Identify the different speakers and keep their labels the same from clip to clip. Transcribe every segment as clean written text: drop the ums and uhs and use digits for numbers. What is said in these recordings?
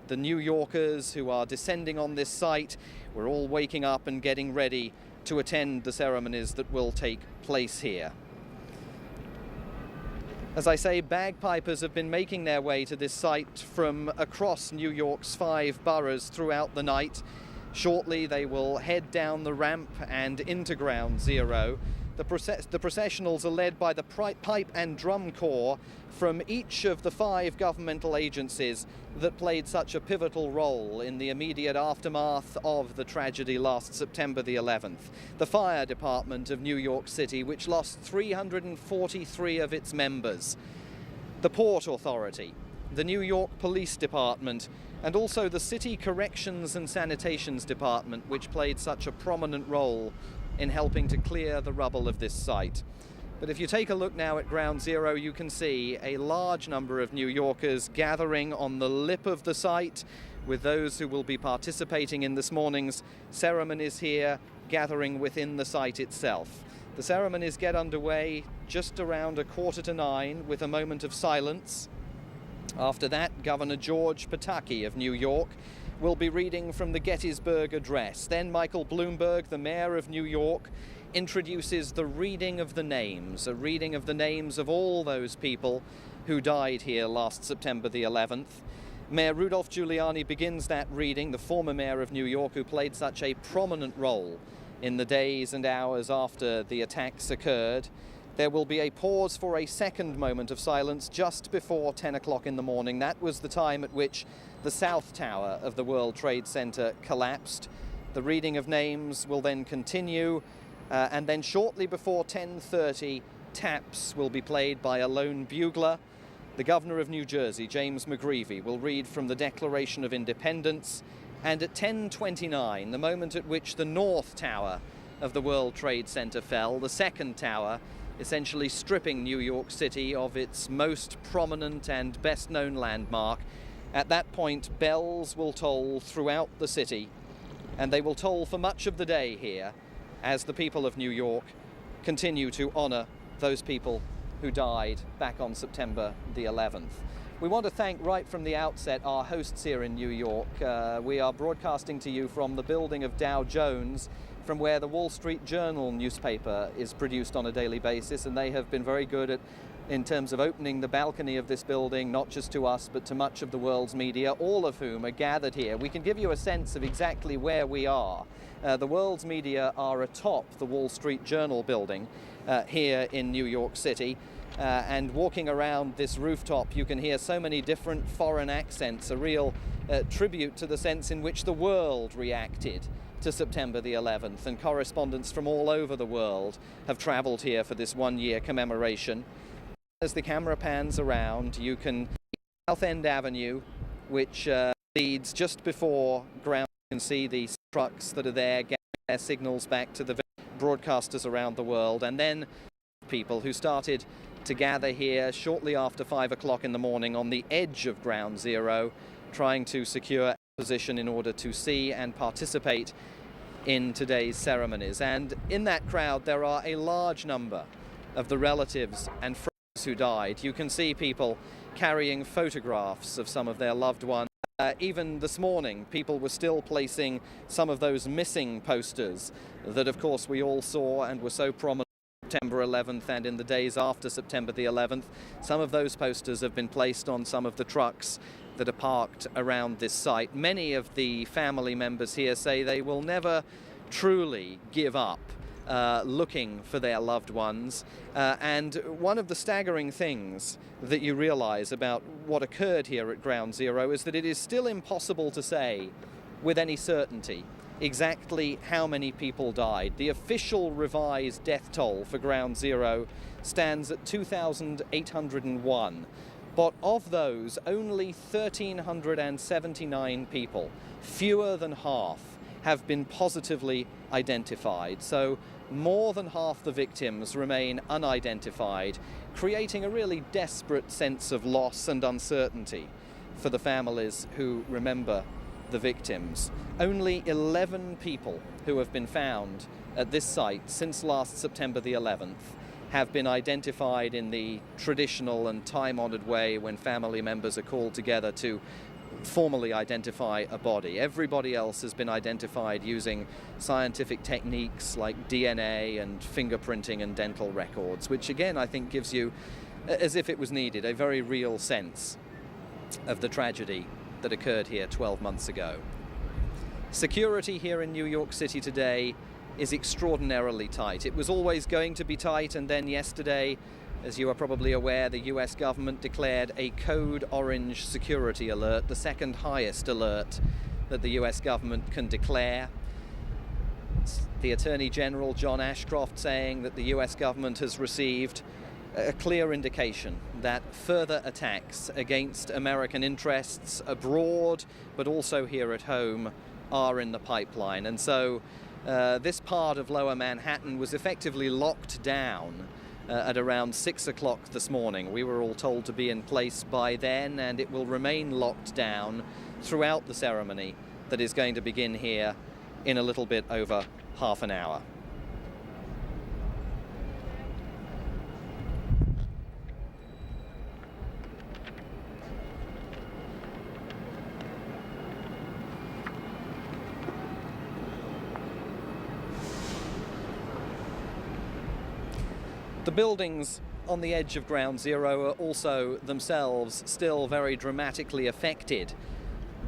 Speaker 1: The New Yorkers who are descending on this site, we're all waking up and getting ready to attend the ceremonies that will take place here. As I say, bagpipers have been making their way to this site from across New York's 5 boroughs throughout the night. Shortly they will head down the ramp and into Ground Zero. The processionals are led by the pipe and drum corps from each of the 5 governmental agencies that played such a pivotal role in the immediate aftermath of the tragedy last September the 11th. The Fire Department of New York City, which lost 343 of its members. The Port Authority, the New York Police Department, and also the City Corrections and Sanitations Department, which played such a prominent role in helping to clear the rubble of this site. But if you take a look now at Ground Zero, you can see a large number of New Yorkers gathering on the lip of the site, with those who will be participating in this morning's ceremonies here gathering within the site itself. The ceremonies get underway just around 8:45 with a moment of silence. After that, Governor George Pataki of New York will be reading from the Gettysburg Address. Then Michael Bloomberg, the mayor of New York, introduces the reading of the names, a reading of the names of all those people who died here last September the 11th. Mayor Rudolph Giuliani begins that reading, the former mayor of New York who played such a prominent role in the days and hours after the attacks occurred. There will be a pause for a second moment of silence just before 10 o'clock in the morning. That was the time at which the South Tower of the World Trade Center collapsed. The reading of names will then continue, and then shortly before 10:30, taps will be played by a lone bugler. The governor of New Jersey, James McGreevey, will read from the Declaration of Independence, and at 10:29, the moment at which the North Tower of the World Trade Center fell, the second tower, essentially stripping New York City of its most prominent and best-known landmark. At that point, bells will toll throughout the city, and they will toll for much of the day here as the people of New York continue to honor those people who died back on September the 11th. We want to thank right from the outset our hosts here in New York. We are broadcasting to you from the building of Dow Jones, from where the Wall Street Journal newspaper is produced on a daily basis, and they have been very good in terms of opening the balcony of this building, not just to us, but to much of the world's media, all of whom are gathered here. We can give you a sense of exactly where we are. The world's media are atop the Wall Street Journal building here in New York City. And walking around this rooftop, you can hear so many different foreign accents, a real tribute to the sense in which the world reacted to September the 11th, and correspondents from all over the world have traveled here for this one-year commemoration. As the camera pans around, you can see South End Avenue, which leads just before ground. You can see the trucks that are there getting their signals back to the broadcasters around the world, and then people who started to gather here shortly after 5 o'clock in the morning on the edge of Ground Zero, trying to secure a position in order to see and participate in today's ceremonies. And in that crowd there are a large number of the relatives and friends who died. You can see people carrying photographs of some of their loved ones. Even this morning, people were still placing some of those missing posters that, of course, we all saw and were so prominent September 11th and in the days after September the 11th. Some of those posters have been placed on some of the trucks that are parked around this site. Many of the family members here say they will never truly give up looking for their loved ones. And one of the staggering things that you realize about what occurred here at Ground Zero is that it is still impossible to say with any certainty exactly how many people died. The official revised death toll for Ground Zero stands at 2,801. But of those, only 1,379 people, fewer than half, have been positively identified. So more than half the victims remain unidentified, creating a really desperate sense of loss and uncertainty for the families who remember the victims. Only 11 people who have been found at this site since last September the 11th have been identified in the traditional and time-honored way when family members are called together to formally identify a body. Everybody else has been identified using scientific techniques like DNA and fingerprinting and dental records, which again I think gives you, as if it was needed, a very real sense of the tragedy that occurred here 12 months ago. Security here in New York City today is extraordinarily tight. It was always going to be tight, and then yesterday, as you are probably aware, the US government declared a code orange security alert, the second highest alert that the US government can declare. The Attorney General, John Ashcroft, saying that the US government has received a clear indication that further attacks against American interests abroad, but also here at home, are in the pipeline. And so this part of Lower Manhattan was effectively locked down at around 6 o'clock this morning. We were all told to be in place by then, and it will remain locked down throughout the ceremony that is going to begin here in a little bit over half an hour. The buildings on the edge of Ground Zero are also themselves still very dramatically affected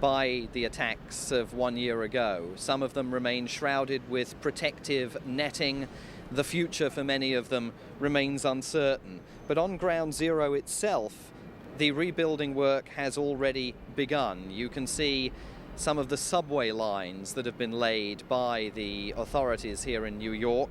Speaker 1: by the attacks of 1 year ago. Some of them remain shrouded with protective netting. The future for many of them remains uncertain. But on Ground Zero itself, the rebuilding work has already begun. You can see some of the subway lines that have been laid by the authorities here in New York,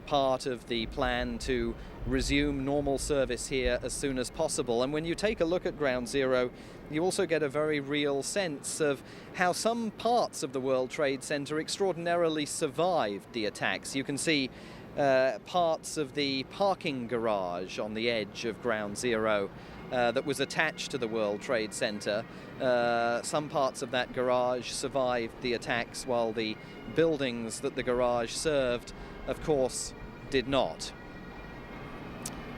Speaker 1: part of the plan to resume normal service here as soon as possible. And when you take a look at Ground Zero, you also get a very real sense of how some parts of the World Trade Center extraordinarily survived the attacks. You can see parts of the parking garage on the edge of Ground Zero that was attached to the World Trade Center. Some parts of that garage survived the attacks, while the buildings that the garage served, of course, did not.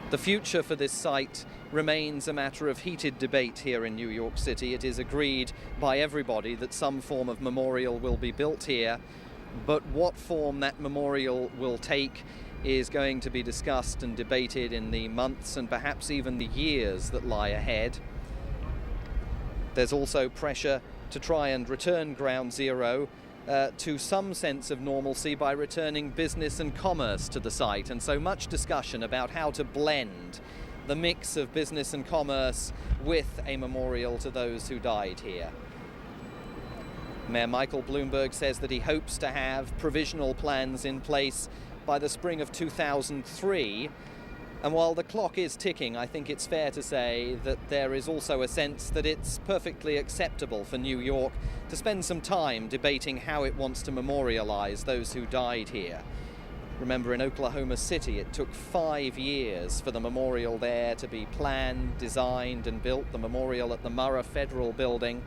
Speaker 1: The future for this site remains a matter of heated debate here in New York City. It is agreed by everybody that some form of memorial will be built here, but what form that memorial will take is going to be discussed and debated in the months and perhaps even the years that lie ahead. There's also pressure to try and return Ground Zero to some sense of normalcy by returning business and commerce to the site, and so much discussion about how to blend the mix of business and commerce with a memorial to those who died here. Mayor Michael Bloomberg says that he hopes to have provisional plans in place by the spring of 2003. And while the clock is ticking, I think it's fair to say that there is also a sense that it's perfectly acceptable for New York to spend some time debating how it wants to memorialize those who died here. Remember, in Oklahoma City, it took 5 years for the memorial there to be planned, designed, and built, the memorial at the Murrah Federal Building.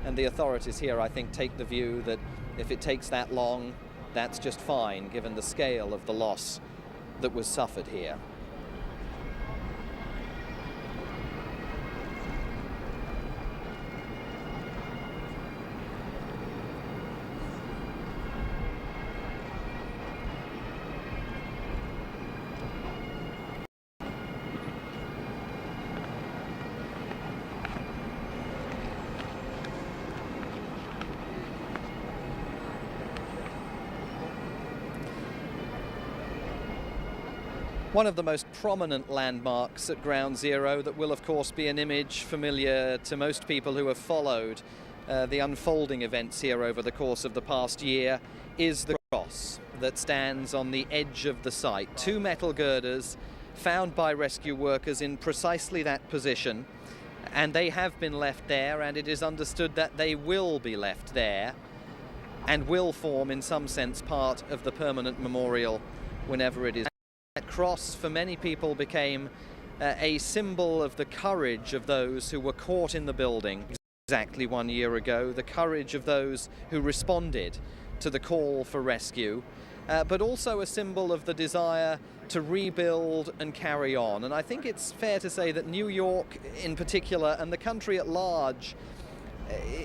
Speaker 1: And the authorities here, I think, take the view that if it takes that long, that's just fine, given the scale of the loss that was suffered here. One of the most prominent landmarks at Ground Zero that will of course be an image familiar to most people who have followed the unfolding events here over the course of the past year is the cross that stands on the edge of the site. 2 metal girders found by rescue workers in precisely that position, and they have been left there, and it is understood that they will be left there and will form in some sense part of the permanent memorial whenever it is. That cross for many people became a symbol of the courage of those who were caught in the building exactly 1 year ago, the courage of those who responded to the call for rescue, but also a symbol of the desire to rebuild and carry on. And I think it's fair to say that New York in particular, and the country at large,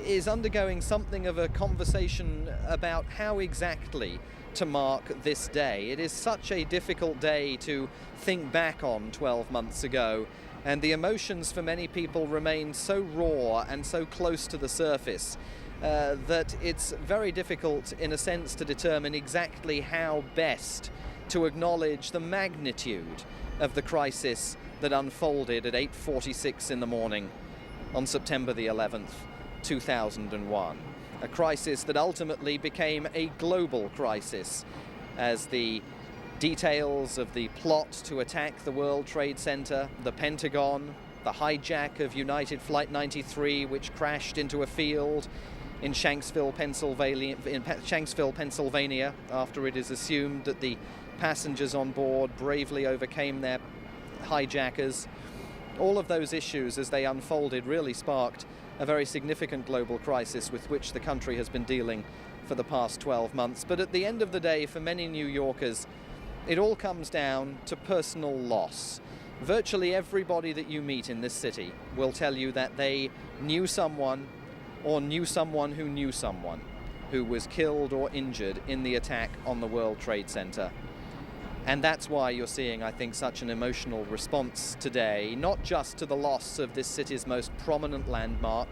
Speaker 1: is undergoing something of a conversation about how exactly to mark this day. It is such a difficult day to think back on 12 months ago, and the emotions for many people remain so raw and so close to the surface that it's very difficult, in a sense, to determine exactly how best to acknowledge the magnitude of the crisis that unfolded at 8:46 in the morning on September the 11th, 2001. A crisis that ultimately became a global crisis as the details of the plot to attack the World Trade Center, the Pentagon, the hijack of United Flight 93, which crashed into a field in Shanksville, Pennsylvania, after it is assumed that the passengers on board bravely overcame their hijackers. All of those issues, as they unfolded, really sparked a very significant global crisis with which the country has been dealing for the past 12 months. But at the end of the day, for many New Yorkers, it all comes down to personal loss. Virtually everybody that you meet in this city will tell you that they knew someone or knew someone who was killed or injured in the attack on the World Trade Center. And that's why you're seeing, I think, such an emotional response today, not just to the loss of this city's most prominent landmark,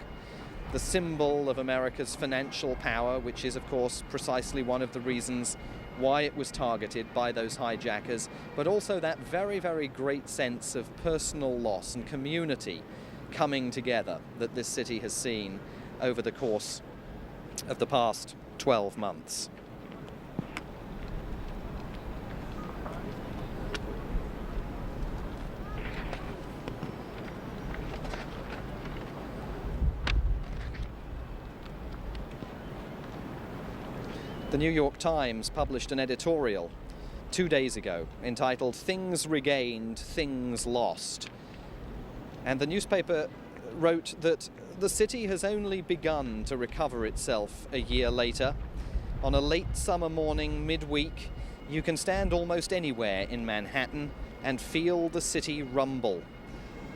Speaker 1: the symbol of America's financial power, which is, of course, precisely one of the reasons why it was targeted by those hijackers, but also that very, very great sense of personal loss and community coming together that this city has seen over the course of the past 12 months. The New York Times published an editorial 2 days ago entitled "Things Regained, Things Lost." And the newspaper wrote that the city has only begun to recover itself a year later. On a late summer morning midweek, you can stand almost anywhere in Manhattan and feel the city rumble.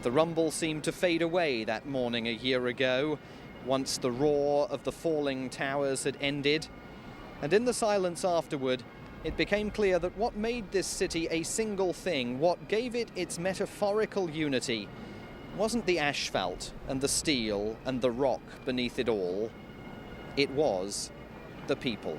Speaker 1: The rumble seemed to fade away that morning a year ago, once the roar of the falling towers had ended. And in the silence afterward, it became clear that what made this city a single thing, what gave it its metaphorical unity, wasn't the asphalt and the steel and the rock beneath it all. It was the people.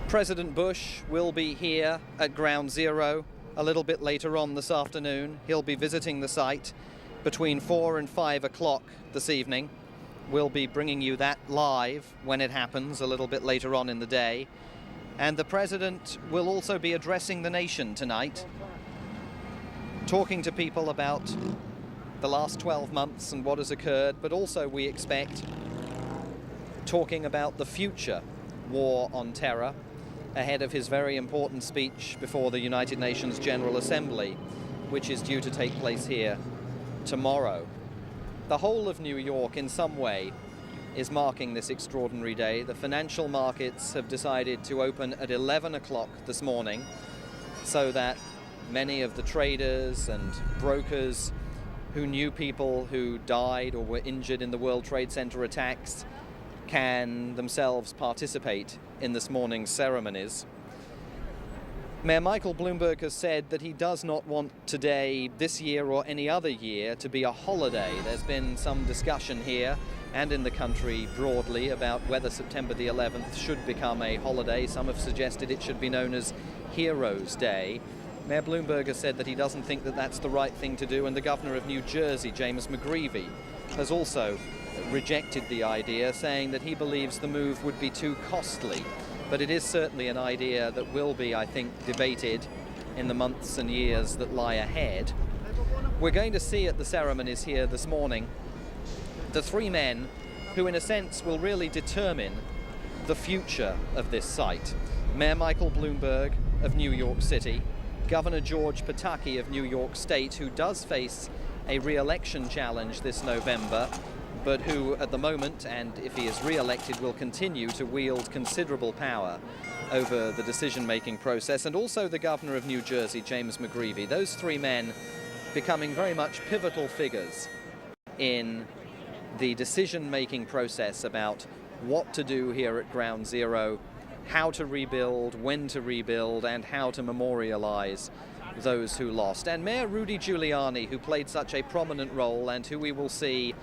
Speaker 1: President Bush will be here at Ground Zero a little bit later on this afternoon. He'll be visiting the site between 4 and 5 o'clock this evening. We'll be bringing you that live when it happens a little bit later on in the day. And the President will also be addressing the nation tonight, talking to people about the last 12 months and what has occurred, but also, we expect, talking about the future war on terror ahead of his very important speech before the United Nations General Assembly, which is due to take place here tomorrow. The whole of New York, in some way, is marking this extraordinary day. The financial markets have decided to open at 11 o'clock this morning so that many of the traders and brokers who knew people who died or were injured in the World Trade Center attacks can themselves participate in this morning's ceremonies. Mayor Michael Bloomberg has said that he does not want today, this year or any other year, to be a holiday. There's been some discussion here and in the country broadly about whether September the 11th should become a holiday. Some have suggested it should be known as Heroes Day. Mayor Bloomberg has said that he doesn't think that that's the right thing to do, and the governor of New Jersey, James McGreevey, has also rejected the idea, saying that he believes the move would be too costly. But it is certainly an idea that will be, I think, debated in the months and years that lie ahead. We're going to see at the ceremonies here this morning the three men who, in a sense, will really determine the future of this site. Mayor Michael Bloomberg of New York City, Governor George Pataki of New York State, who does face a re-election challenge this November, but who at the moment, and if he is re-elected, will continue to wield considerable power over the decision-making process, and also the governor of New Jersey, James McGreevey. Those three men becoming very much pivotal figures in the decision-making process about what to do here at Ground Zero, how to rebuild, when to rebuild, and how to memorialize those who lost. And Mayor Rudy Giuliani, who played such a prominent role and who we will see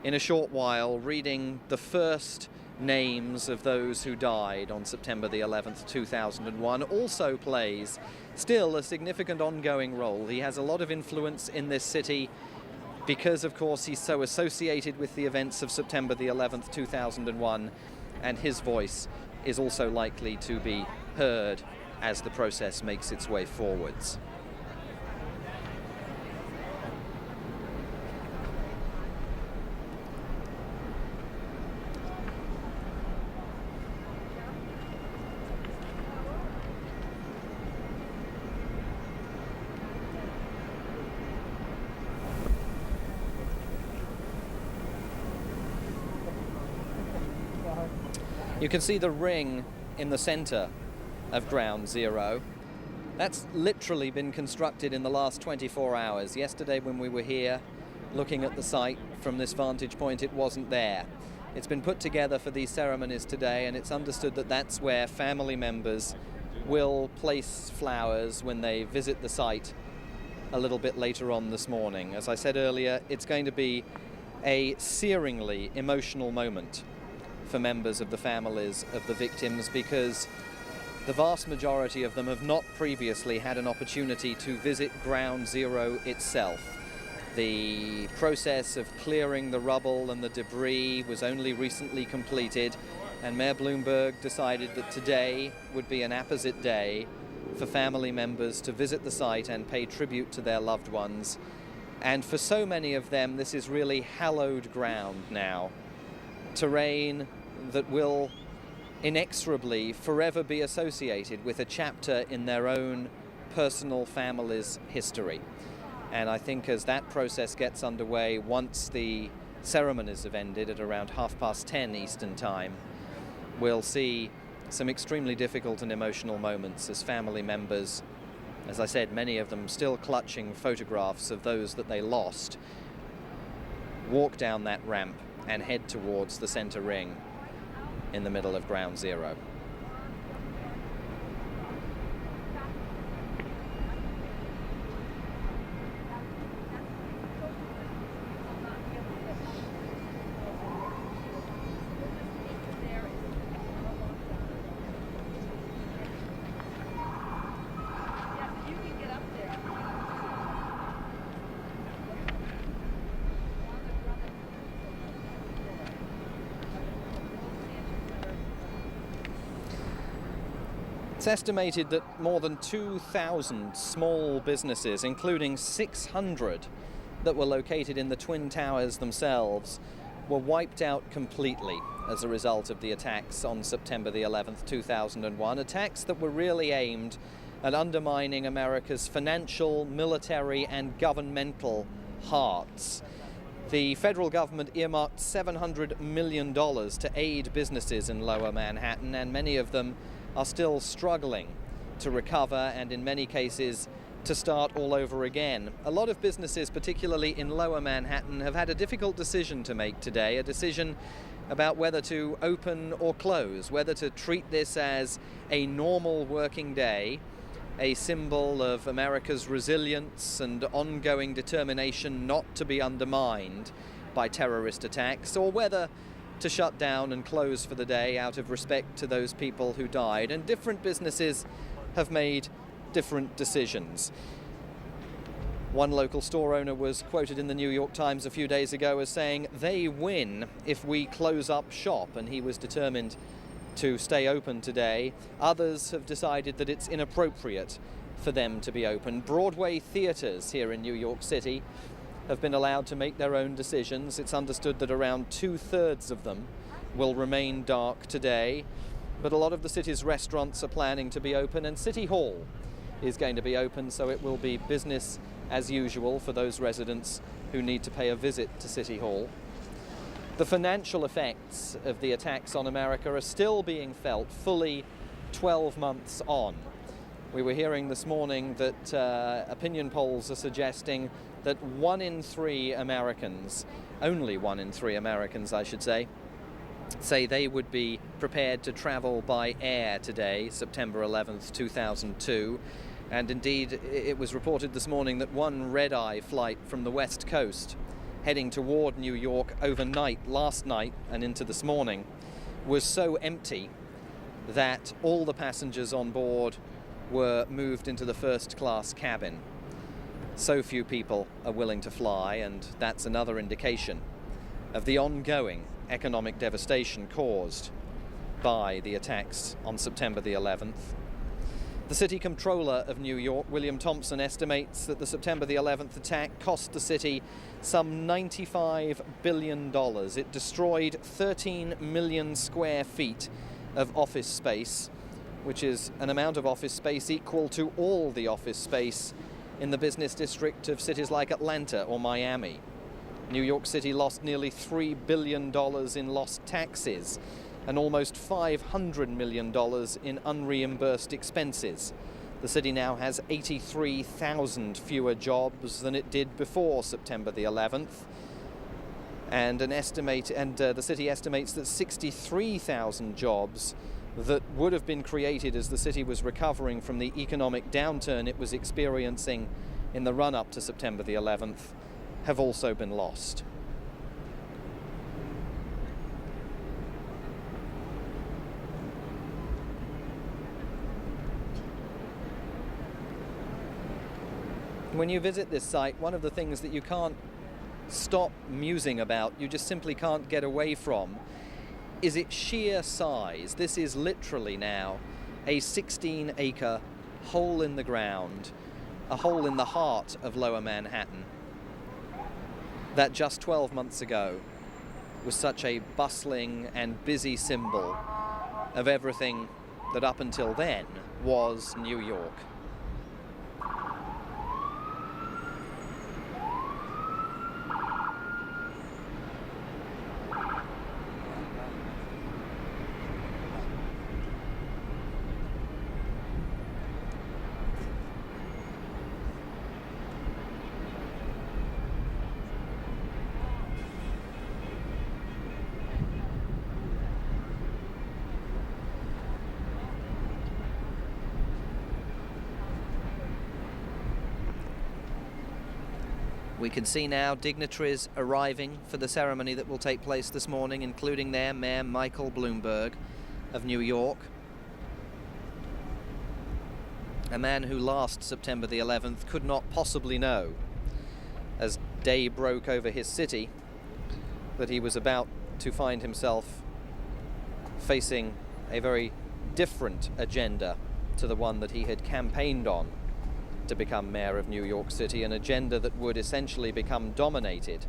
Speaker 1: in a short while reading the first names of those who died on September the 11th, 2001, also plays still a significant ongoing role. He has a lot of influence in this city because, of course, he's so associated with the events of September the 11th, 2001, and his voice is also likely to be heard as the process makes its way forwards. You can see the ring in the center of Ground Zero. That's literally been constructed in the last 24 hours. Yesterday when we were here looking at the site from this vantage point, it wasn't there. It's been put together for these ceremonies today, and it's understood that that's where family members will place flowers when they visit the site a little bit later on this morning. As I said earlier, it's going to be a searingly emotional moment for members of the families of the victims, because the vast majority of them have not previously had an opportunity to visit Ground Zero itself. The process of clearing the rubble and the debris was only recently completed, and Mayor Bloomberg decided that today would be an apposite day for family members to visit the site and pay tribute to their loved ones. And for so many of them, this is really hallowed ground now. Terrain that will inexorably forever be associated with a chapter in their own personal family's history. And I think as that process gets underway, once the ceremonies have ended at around 10:30 Eastern Time, we'll see some extremely difficult and emotional moments as family members, as I said, many of them still clutching photographs of those that they lost, walk down that ramp and head towards the center ring in the middle of Ground Zero. It's estimated that more than 2,000 small businesses, including 600 that were located in the Twin Towers themselves, were wiped out completely as a result of the attacks on September the 11th, 2001. Attacks that were really aimed at undermining America's financial, military, and governmental hearts. The federal government earmarked $700 million to aid businesses in Lower Manhattan, and many of them are still struggling to recover and in many cases to start all over again. A lot of businesses, particularly in Lower Manhattan, have had a difficult decision to make today, a decision about whether to open or close, whether to treat this as a normal working day a symbol of America's resilience and ongoing determination not to be undermined by terrorist attacks, or whether to shut down and close for the day out of respect to those people who died. And different businesses have made different decisions. One local store owner was quoted in the New York Times a few days ago as saying, "They win if we close up shop," and he was determined to stay open today. Others have decided that it's inappropriate for them to be open. Broadway theatres here in New York City have been allowed to make their own decisions. It's understood that around 2/3 of them will remain dark today, but a lot of the city's restaurants are planning to be open, and City Hall is going to be open, so it will be business as usual for those residents who need to pay a visit to City Hall. The financial effects of the attacks on America are still being felt fully 12 months on. We were hearing this morning that opinion polls are suggesting that 1 in 3 Americans, only 1 in 3 Americans I should say they would be prepared to travel by air today, September 11th, 2002. And indeed, it was reported this morning that one red-eye flight from the West Coast heading toward New York overnight, last night and into this morning, was so empty that all the passengers on board were moved into the first-class cabin. So few people are willing to fly, and that's another indication of the ongoing economic devastation caused by the attacks on September the 11th. The city comptroller of New York, William Thompson, estimates that the September the 11th attack cost the city some $95 billion. It destroyed 13 million square feet of office space, which is an amount of office space equal to all the office space in the business district of cities like Atlanta or Miami. New York City lost nearly $3 billion in lost taxes and almost $500 million in unreimbursed expenses. The city now has 83,000 fewer jobs than it did before September the 11th, and the city estimates that 63,000 jobs that would have been created as the city was recovering from the economic downturn it was experiencing in the run-up to September the 11th have also been lost. When you visit this site, one of the things that you can't stop musing about, you just simply can't get away from, is its sheer size. This is literally now a 16-acre hole in the ground, a hole in the heart of Lower Manhattan, that just 12 months ago was such a bustling and busy symbol of everything that up until then was New York. We can see now dignitaries arriving for the ceremony that will take place this morning, including their Mayor Michael Bloomberg of New York. A man who last September the 11th could not possibly know, as day broke over his city, that he was about to find himself facing a very different agenda to the one that he had campaigned on to become mayor of New York City, an agenda that would essentially become dominated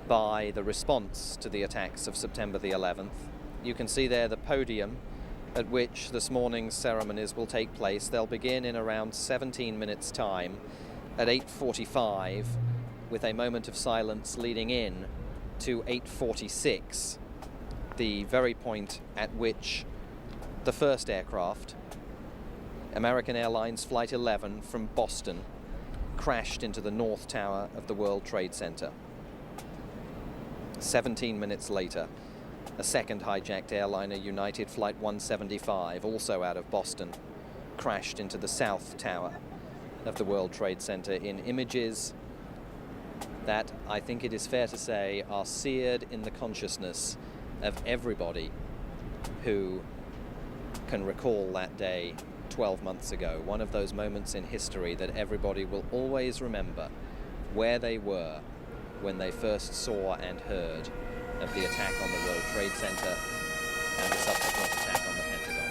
Speaker 1: by the response to the attacks of September the 11th. You can see there the podium at which this morning's ceremonies will take place. They'll begin in around 17 minutes' time at 8:45, with a moment of silence leading in to 8:46, the very point at which the first aircraft, American Airlines Flight 11 from Boston, crashed into the North Tower of the World Trade Center. 17 minutes later, a second hijacked airliner, United Flight 175, also out of Boston, crashed into the South Tower of the World Trade Center in images that I think it is fair to say are seared in the consciousness of everybody who can recall that day 12 months ago. One of those moments in history that everybody will always remember where they were when they first saw and heard of the attack on the World Trade Center and the subsequent attack on the Pentagon.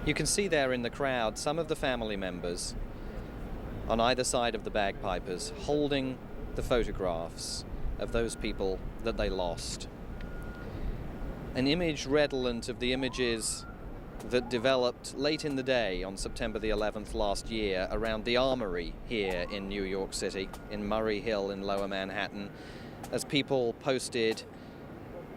Speaker 1: You can see there in the crowd some of the family members on either side of the bagpipers holding the photographs of those people that they lost. An image redolent of the images that developed late in the day on September the 11th last year around the Armory here in New York City, in Murray Hill in Lower Manhattan, as people posted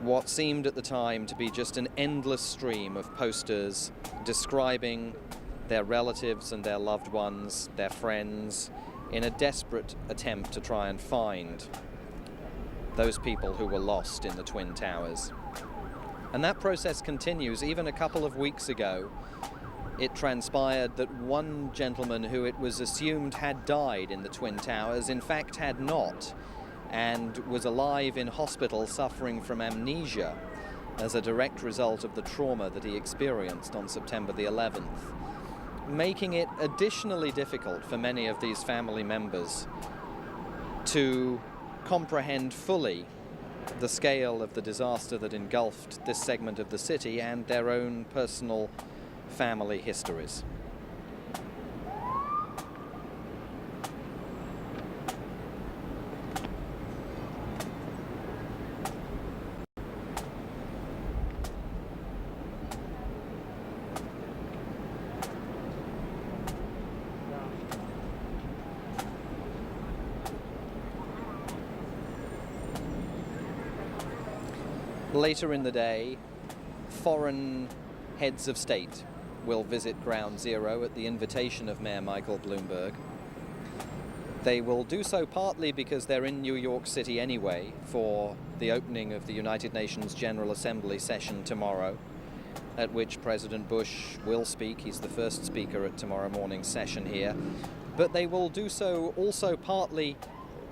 Speaker 1: what seemed at the time to be just an endless stream of posters describing their relatives and their loved ones, their friends, in a desperate attempt to try and find those people who were lost in the Twin Towers. And that process continues. Even a couple of weeks ago, it transpired that one gentleman who it was assumed had died in the Twin Towers, in fact had not, and was alive in hospital suffering from amnesia as a direct result of the trauma that he experienced on September the 11th, making it additionally difficult for many of these family members to comprehend fully the scale of the disaster that engulfed this segment of the city and their own personal family histories. Later in the day, foreign heads of state will visit Ground Zero at the invitation of Mayor Michael Bloomberg. They will do so partly because they're in New York City anyway for the opening of the United Nations General Assembly session tomorrow, at which President Bush will speak. He's the first speaker at tomorrow morning's session here. But they will do so also partly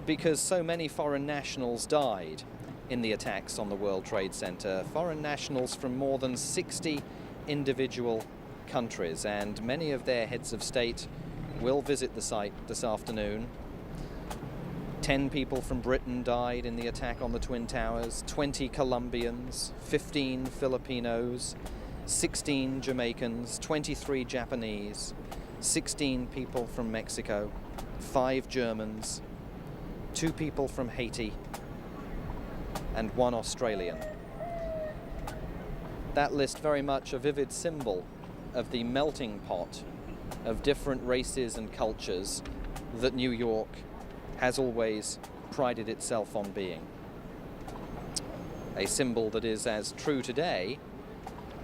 Speaker 1: because so many foreign nationals died in the attacks on the World Trade Center, foreign nationals from more than 60 individual countries, and many of their heads of state will visit the site this afternoon. 10 people from Britain died in the attack on the Twin Towers, 20 Colombians, 15 Filipinos, 16 Jamaicans, 23 Japanese, 16 people from Mexico, 5 Germans, 2 people from Haiti, and 1 Australian. That list very much a vivid symbol of the melting pot of different races and cultures that New York has always prided itself on being. A symbol that is as true today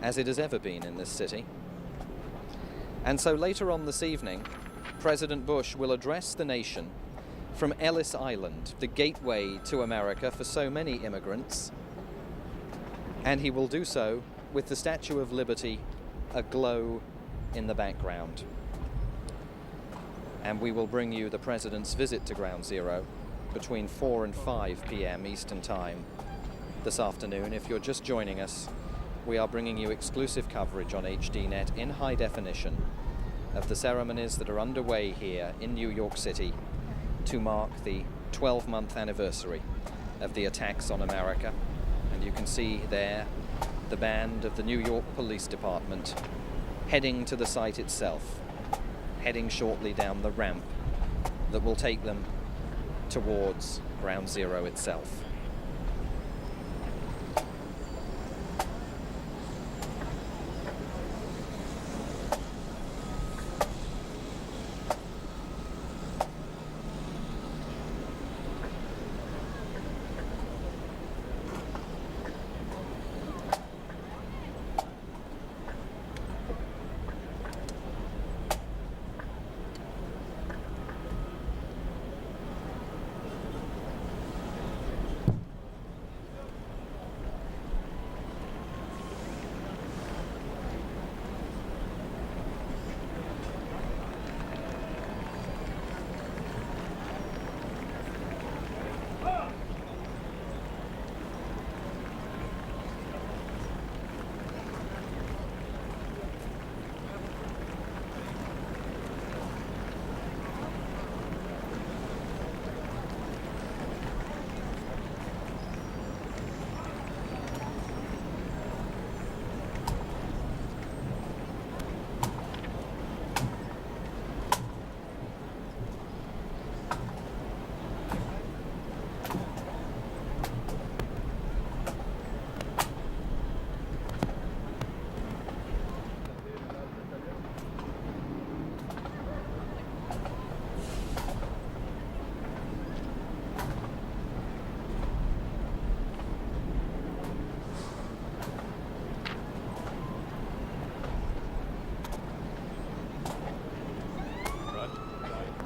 Speaker 1: as it has ever been in this city. And so later on this evening, President Bush will address the nation from Ellis Island, the gateway to America for so many immigrants, and he will do so with the Statue of Liberty aglow in the background. And we will bring you the President's visit to Ground Zero between 4 and 5 p.m. Eastern Time this afternoon. If you're just joining us, we are bringing you exclusive coverage on HDNet in high definition of the ceremonies that are underway here in New York City to mark the 12-month anniversary of the attacks on America. And you can see there the band of the New York Police Department heading to the site itself, heading shortly down the ramp that will take them towards Ground Zero itself.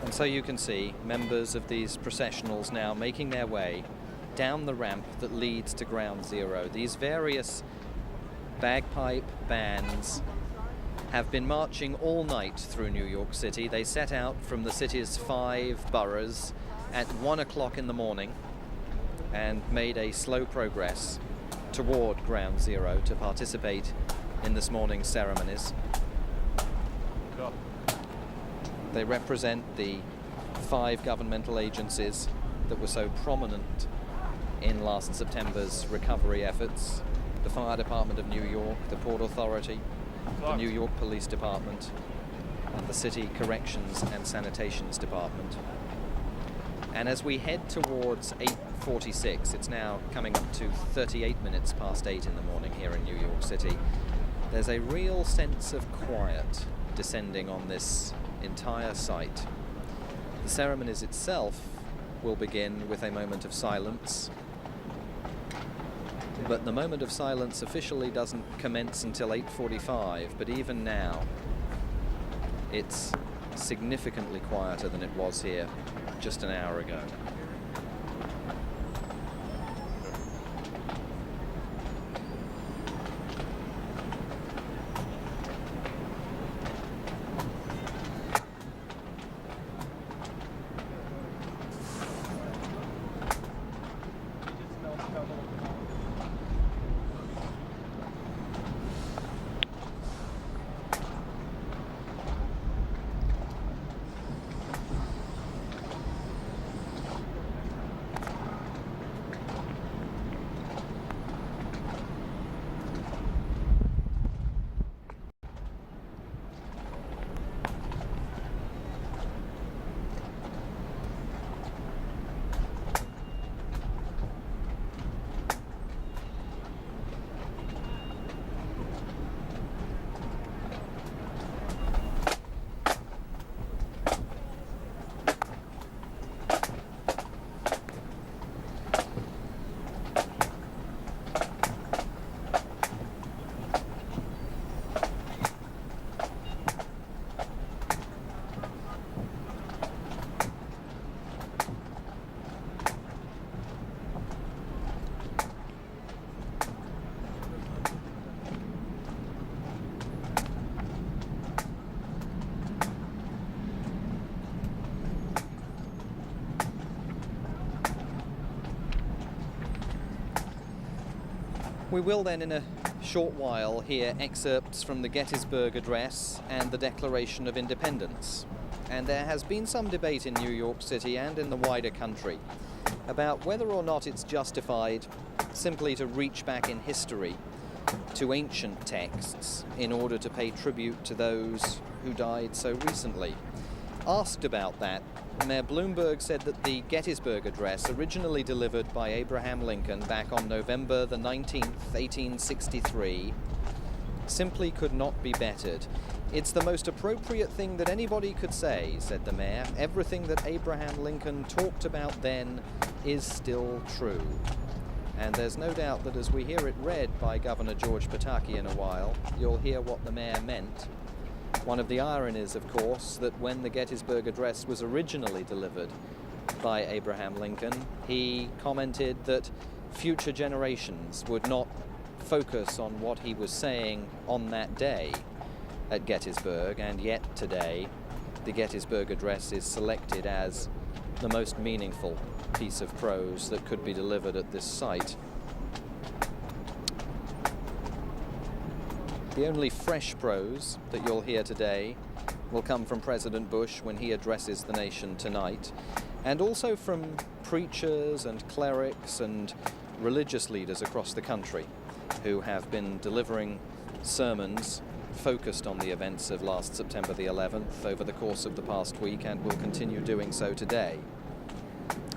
Speaker 1: And so you can see members of these processionals now making their way down the ramp that leads to Ground Zero. These various bagpipe bands have been marching all night through New York City. They set out from the city's 5 boroughs at 1 o'clock in the morning and made a slow progress toward Ground Zero to participate in this morning's ceremonies. They represent the 5 governmental agencies that were so prominent in last September's recovery efforts: the Fire Department of New York, the Port Authority, the New York Police Department, and the City Corrections and Sanitations Department. And as we head towards 8:46, it's now coming up to 38 minutes past 8 in the morning here in New York City, there's a real sense of quiet descending on this entire site. The ceremonies itself will begin with a moment of silence, but the moment of silence officially doesn't commence until 8:45, but even now it's significantly quieter than it was here just an hour ago. We will then in a short while hear excerpts from the Gettysburg Address and the Declaration of Independence. And there has been some debate in New York City and in the wider country about whether or not it's justified simply to reach back in history to ancient texts in order to pay tribute to those who died so recently. Asked about that, Mayor Bloomberg said that the Gettysburg Address, originally delivered by Abraham Lincoln back on November the 19th, 1863, simply could not be bettered. It's the most appropriate thing that anybody could say, said the mayor. Everything that Abraham Lincoln talked about then is still true. And there's no doubt that as we hear it read by Governor George Pataki in a while, you'll hear what the mayor meant. One of the ironies, of course, that when the Gettysburg Address was originally delivered by Abraham Lincoln, he commented that future generations would not focus on what he was saying on that day at Gettysburg, and yet today the Gettysburg Address is selected as the most meaningful piece of prose that could be delivered at this site. The only fresh prose that you'll hear today will come from President Bush when he addresses the nation tonight, and also from preachers and clerics and religious leaders across the country who have been delivering sermons focused on the events of last September the 11th over the course of the past week and will continue doing so today.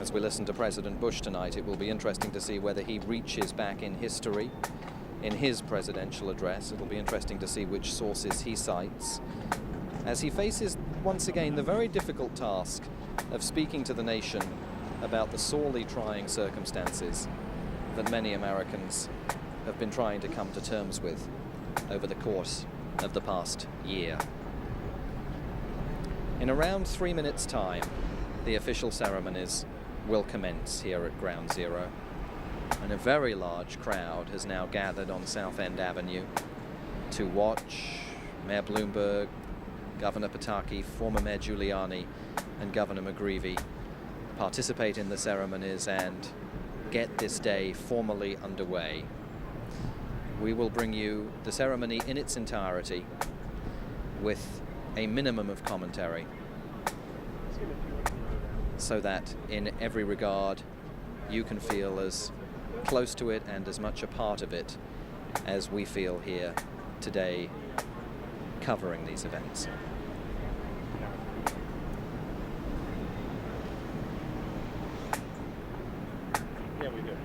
Speaker 1: As we listen to President Bush tonight, it will be interesting to see whether he reaches back in history in his presidential address. It'll be interesting to see which sources he cites as he faces once again the very difficult task of speaking to the nation about the sorely trying circumstances that many Americans have been trying to come to terms with over the course of the past year. In around 3 minutes' time, the official ceremonies will commence here at Ground Zero, and a very large crowd has now gathered on South End Avenue to watch Mayor Bloomberg, Governor Pataki, former Mayor Giuliani, and Governor McGreevey participate in the ceremonies and get this day formally underway. We will bring you the ceremony in its entirety with a minimum of commentary so that in every regard you can feel as close to it and as much a part of it as we feel here today covering these events.
Speaker 2: Yeah, we do.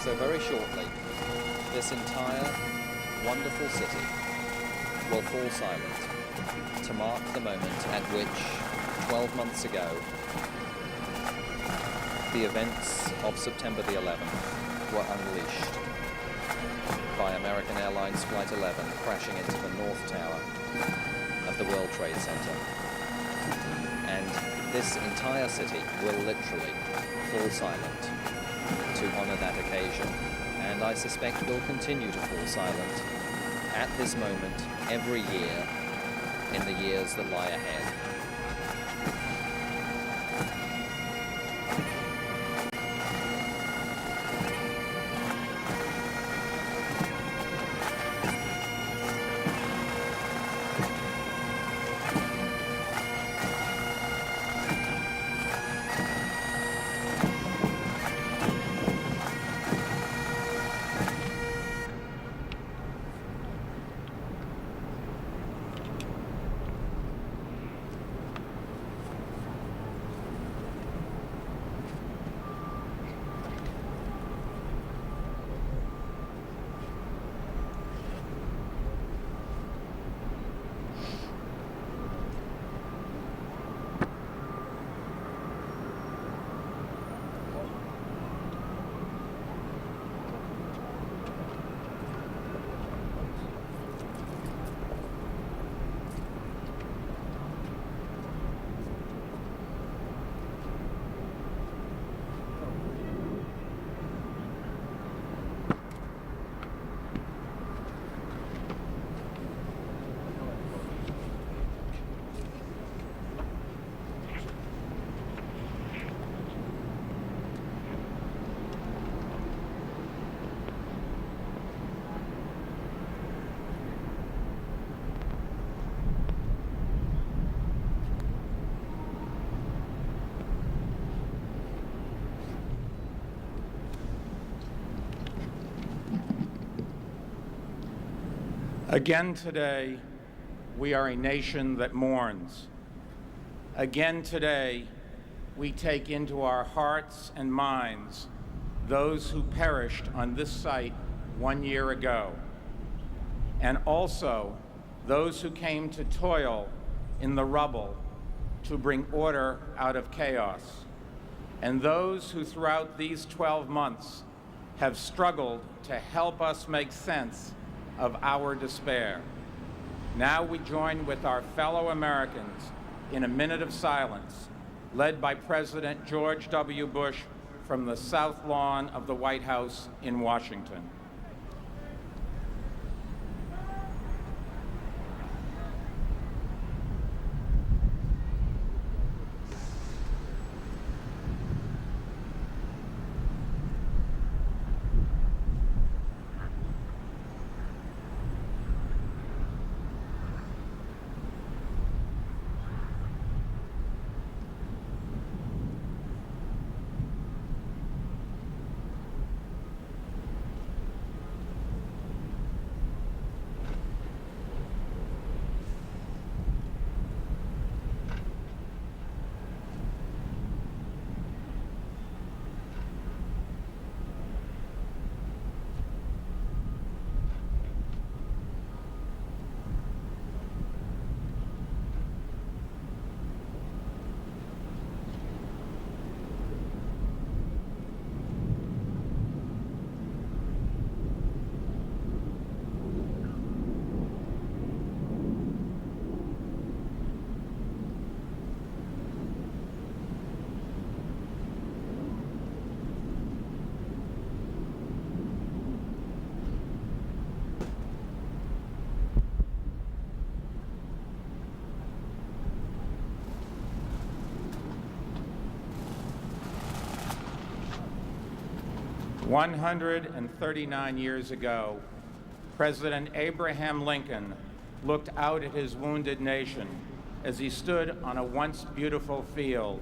Speaker 1: So very shortly, this entire wonderful city will fall silent to mark the moment at which, 12 months ago, the events of September the 11th were unleashed by American Airlines Flight 11 crashing into the North Tower of the World Trade Center. And this entire city will literally fall silent to honor that occasion, and I suspect will continue to fall silent at this moment every year in the years that lie ahead.
Speaker 3: Again today, we are a nation that mourns. Again today, we take into our hearts and minds those who perished on this site 1 year ago, and also those who came to toil in the rubble to bring order out of chaos, and those who throughout these 12 months have struggled to help us make sense of our despair. Now we join with our fellow Americans in a minute of silence, led by President George W. Bush from the South Lawn of the White House in Washington. "139 years ago, President Abraham Lincoln looked out at his wounded nation as he stood on a once beautiful field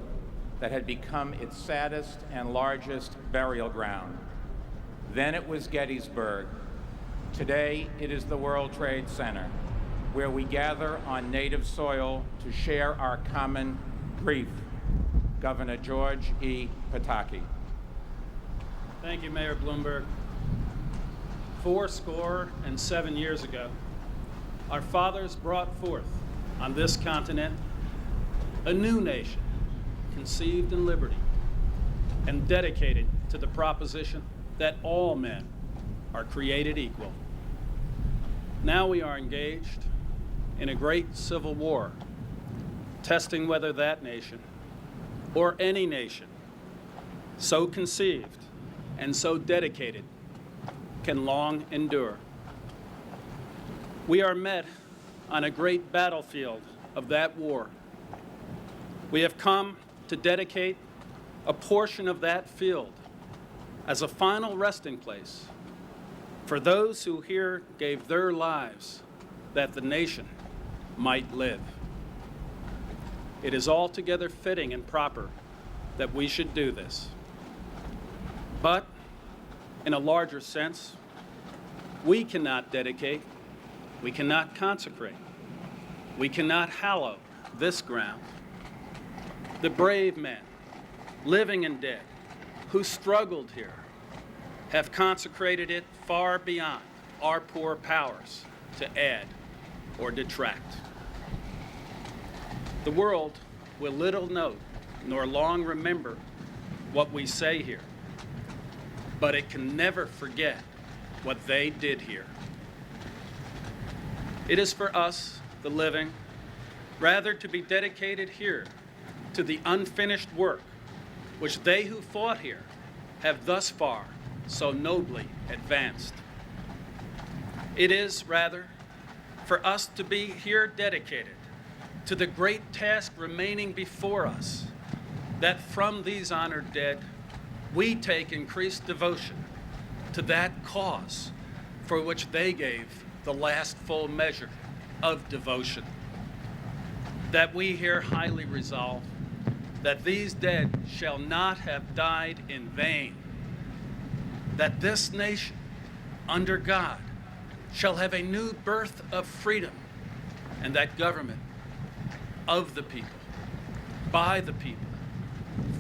Speaker 3: that had become its saddest and largest burial ground. Then it was Gettysburg. Today it is the World Trade Center, where we gather on native soil to share our common grief. Governor George E. Pataki.
Speaker 4: Thank you, Mayor Bloomberg. 77 years ago, our fathers brought forth on this continent a new nation conceived in liberty and dedicated to the proposition that all men are created equal. Now we are engaged in a great civil war, testing whether that nation or any nation so conceived and so dedicated can long endure. We are met on a great battlefield of that war. We have come to dedicate a portion of that field as a final resting place for those who here gave their lives that the nation might live. It is altogether fitting and proper that we should do this. But in a larger sense, we cannot dedicate, we cannot consecrate, we cannot hallow this ground. The brave men, living and dead, who struggled here, have consecrated it far beyond our poor powers to add or detract. The world will little note nor long remember what we say here, but it can never forget what they did here. It is for us, the living, rather to be dedicated here to the unfinished work which they who fought here have thus far so nobly advanced. It is, rather, for us to be here dedicated to the great task remaining before us, that from these honored dead, we take increased devotion to that cause for which they gave the last full measure of devotion. That we here highly resolve that these dead shall not have died in vain, that this nation, under God, shall have a new birth of freedom, and that government of the people, by the people,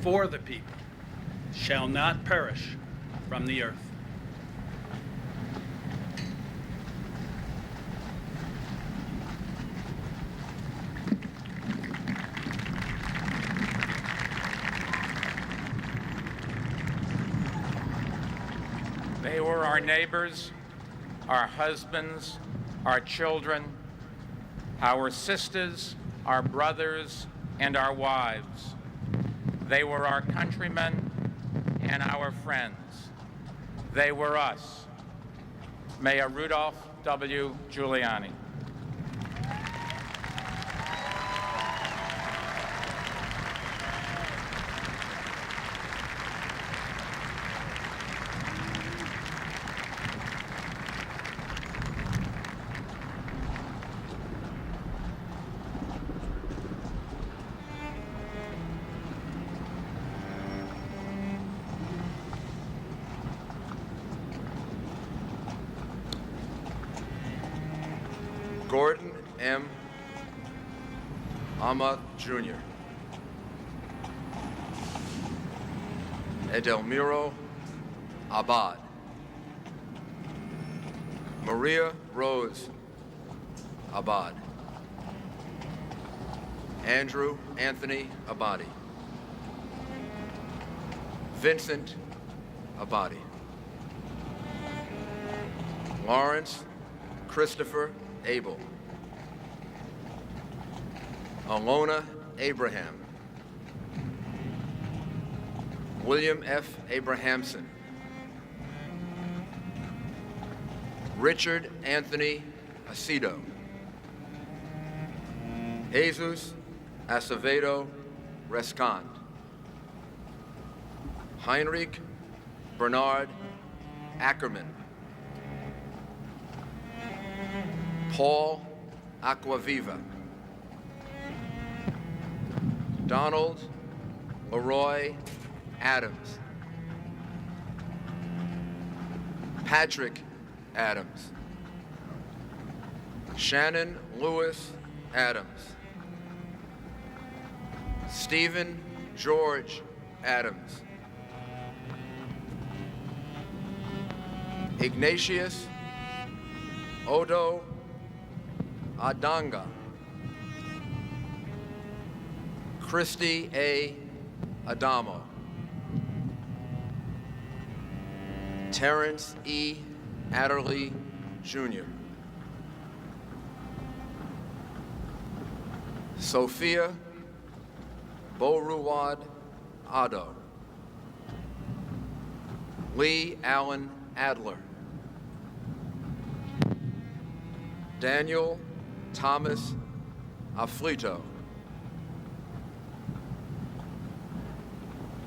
Speaker 4: for the people, shall not perish from the earth.
Speaker 3: They were our neighbors, our husbands, our children, our sisters, our brothers, and our wives. They were our countrymen and our friends. They were us. Mayor Rudolph W. Giuliani.
Speaker 5: Gordon M. Ama Jr. Edelmiro Abad. Maria Rose Abad. Andrew Anthony Abadi. Vincent Abadi. Lawrence Christopher Abel. Alona Abraham. William F. Abrahamson. Richard Anthony Acedo. Jesus Acevedo Rescand. Heinrich Bernard Ackerman. Paul Aquaviva. Donald Leroy Adams. Patrick Adams. Shannon Lewis Adams. Stephen George Adams. Ignatius Odo Adanga. Christy A. Adamo. Terrence E. Adderley, Jr. Sophia Boruwad Ado. Lee Allen Adler. Daniel Thomas Afflito.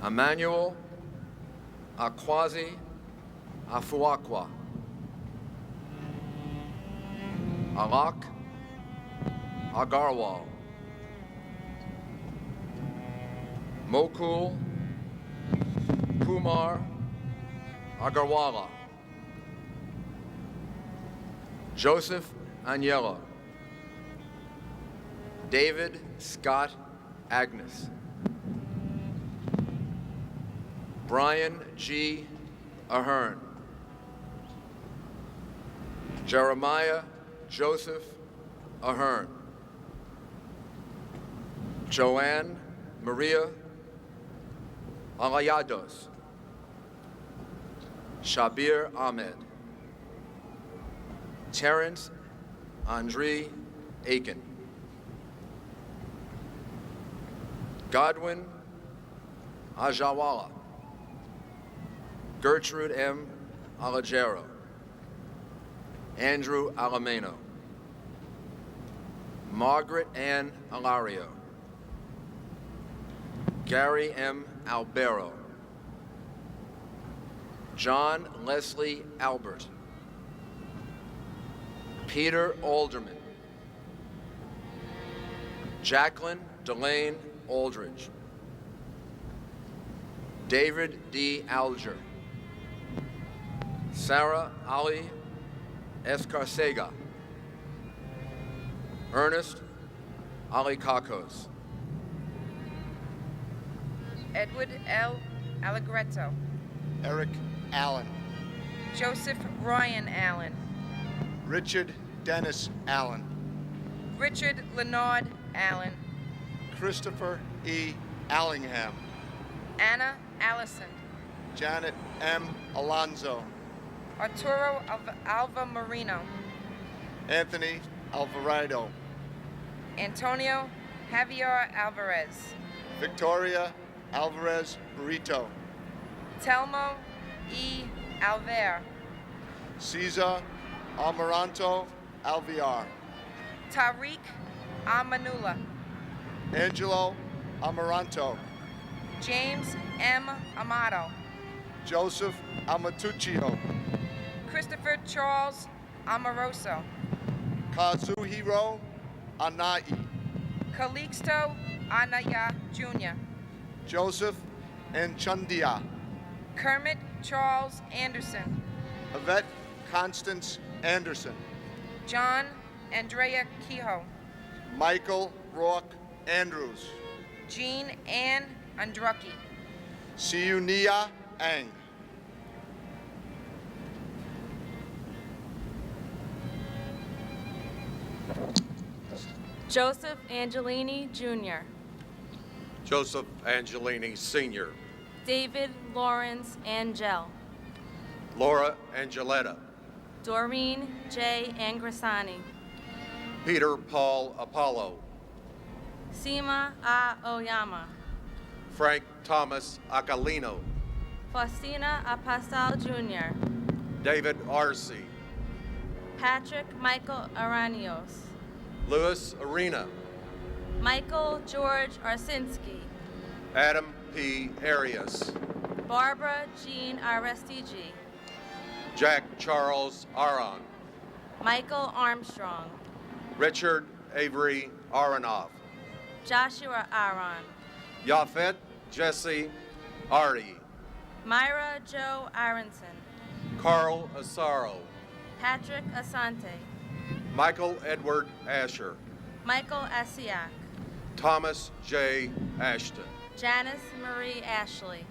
Speaker 5: Emmanuel Akwazi Afuakwa. Alak Agarwal. Mokul Kumar Agarwala. Joseph Agnello. David Scott Agnes. Brian G. Ahern. Jeremiah Joseph Ahern. Joanne Maria Alayados. Shabir Ahmed. Terrence Andre Aiken. Godwin Ajawala. Gertrude M. Alagero. Andrew Alameno. Margaret Ann Alario. Gary M. Albero. John Leslie Albert. Peter Alderman. Jacqueline Delane Aldridge. David D. Alger. Sarah Ali Escarcega. Ernest Alicacos.
Speaker 6: Edward L. Allegretto.
Speaker 7: Eric Allen.
Speaker 6: Joseph Ryan Allen.
Speaker 7: Richard Dennis Allen.
Speaker 6: Richard Leonard Allen.
Speaker 7: Christopher E. Allingham.
Speaker 6: Anna Allison.
Speaker 7: Janet M. Alonzo.
Speaker 6: Arturo Alva Marino.
Speaker 7: Anthony Alvarado.
Speaker 6: Antonio Javier Alvarez.
Speaker 7: Victoria Alvarez Burrito.
Speaker 6: Telmo E. Alver.
Speaker 7: Cesar Amaranto Alviar.
Speaker 6: Tariq Amanula.
Speaker 7: Angelo Amaranto.
Speaker 6: James M. Amato.
Speaker 7: Joseph Amatuccio.
Speaker 6: Christopher Charles Amoroso.
Speaker 7: Kazuhiro Anai.
Speaker 6: Calixto Anaya Jr.
Speaker 7: Joseph Anchundia.
Speaker 6: Kermit Charles Anderson.
Speaker 7: Yvette Constance Anderson.
Speaker 6: John Andrea Kehoe.
Speaker 7: Michael Rourke Andrews.
Speaker 6: Jean Ann Andrucki.
Speaker 7: Siunia Ang.
Speaker 8: Joseph Angelini Jr.
Speaker 9: Joseph Angelini Sr.
Speaker 8: David Lawrence Angel.
Speaker 9: Laura Angeletta.
Speaker 8: Doreen J. Angrasani.
Speaker 9: Peter Paul Apollo.
Speaker 8: Sima A. Oyama.
Speaker 9: Frank Thomas Acalino.
Speaker 8: Faustina Apasal Jr.
Speaker 9: David Arce.
Speaker 8: Patrick Michael Aranios.
Speaker 9: Louis Arena.
Speaker 8: Michael George Arsinski.
Speaker 9: Adam P. Arias.
Speaker 8: Barbara Jean Arestigi.
Speaker 9: Jack Charles Aron.
Speaker 8: Michael Armstrong.
Speaker 9: Richard Avery Aronoff.
Speaker 8: Joshua Aron.
Speaker 9: Yafet Jesse Artie.
Speaker 8: Myra Joe Aronson.
Speaker 9: Carl Asaro.
Speaker 8: Patrick Asante.
Speaker 9: Michael Edward Asher.
Speaker 8: Michael Asiak.
Speaker 9: Thomas J. Ashton.
Speaker 8: Janice Marie Ashley.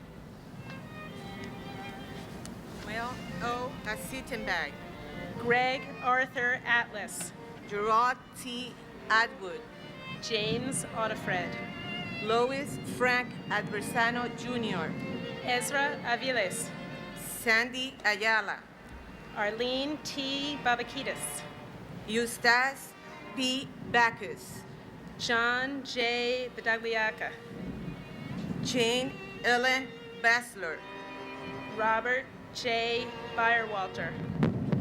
Speaker 10: Will O. Sittenbag.
Speaker 11: Greg Arthur Atlas.
Speaker 10: Gerard T. Atwood.
Speaker 11: James Otafred.
Speaker 10: Lois Frank Adversano Jr.
Speaker 11: Ezra Aviles.
Speaker 10: Sandy Ayala.
Speaker 11: Arlene T. Babakitis.
Speaker 10: Eustace P. Bacchus.
Speaker 11: John J. Badagliaca.
Speaker 10: Jane Ellen Bassler.
Speaker 11: Robert J. Byerwalter.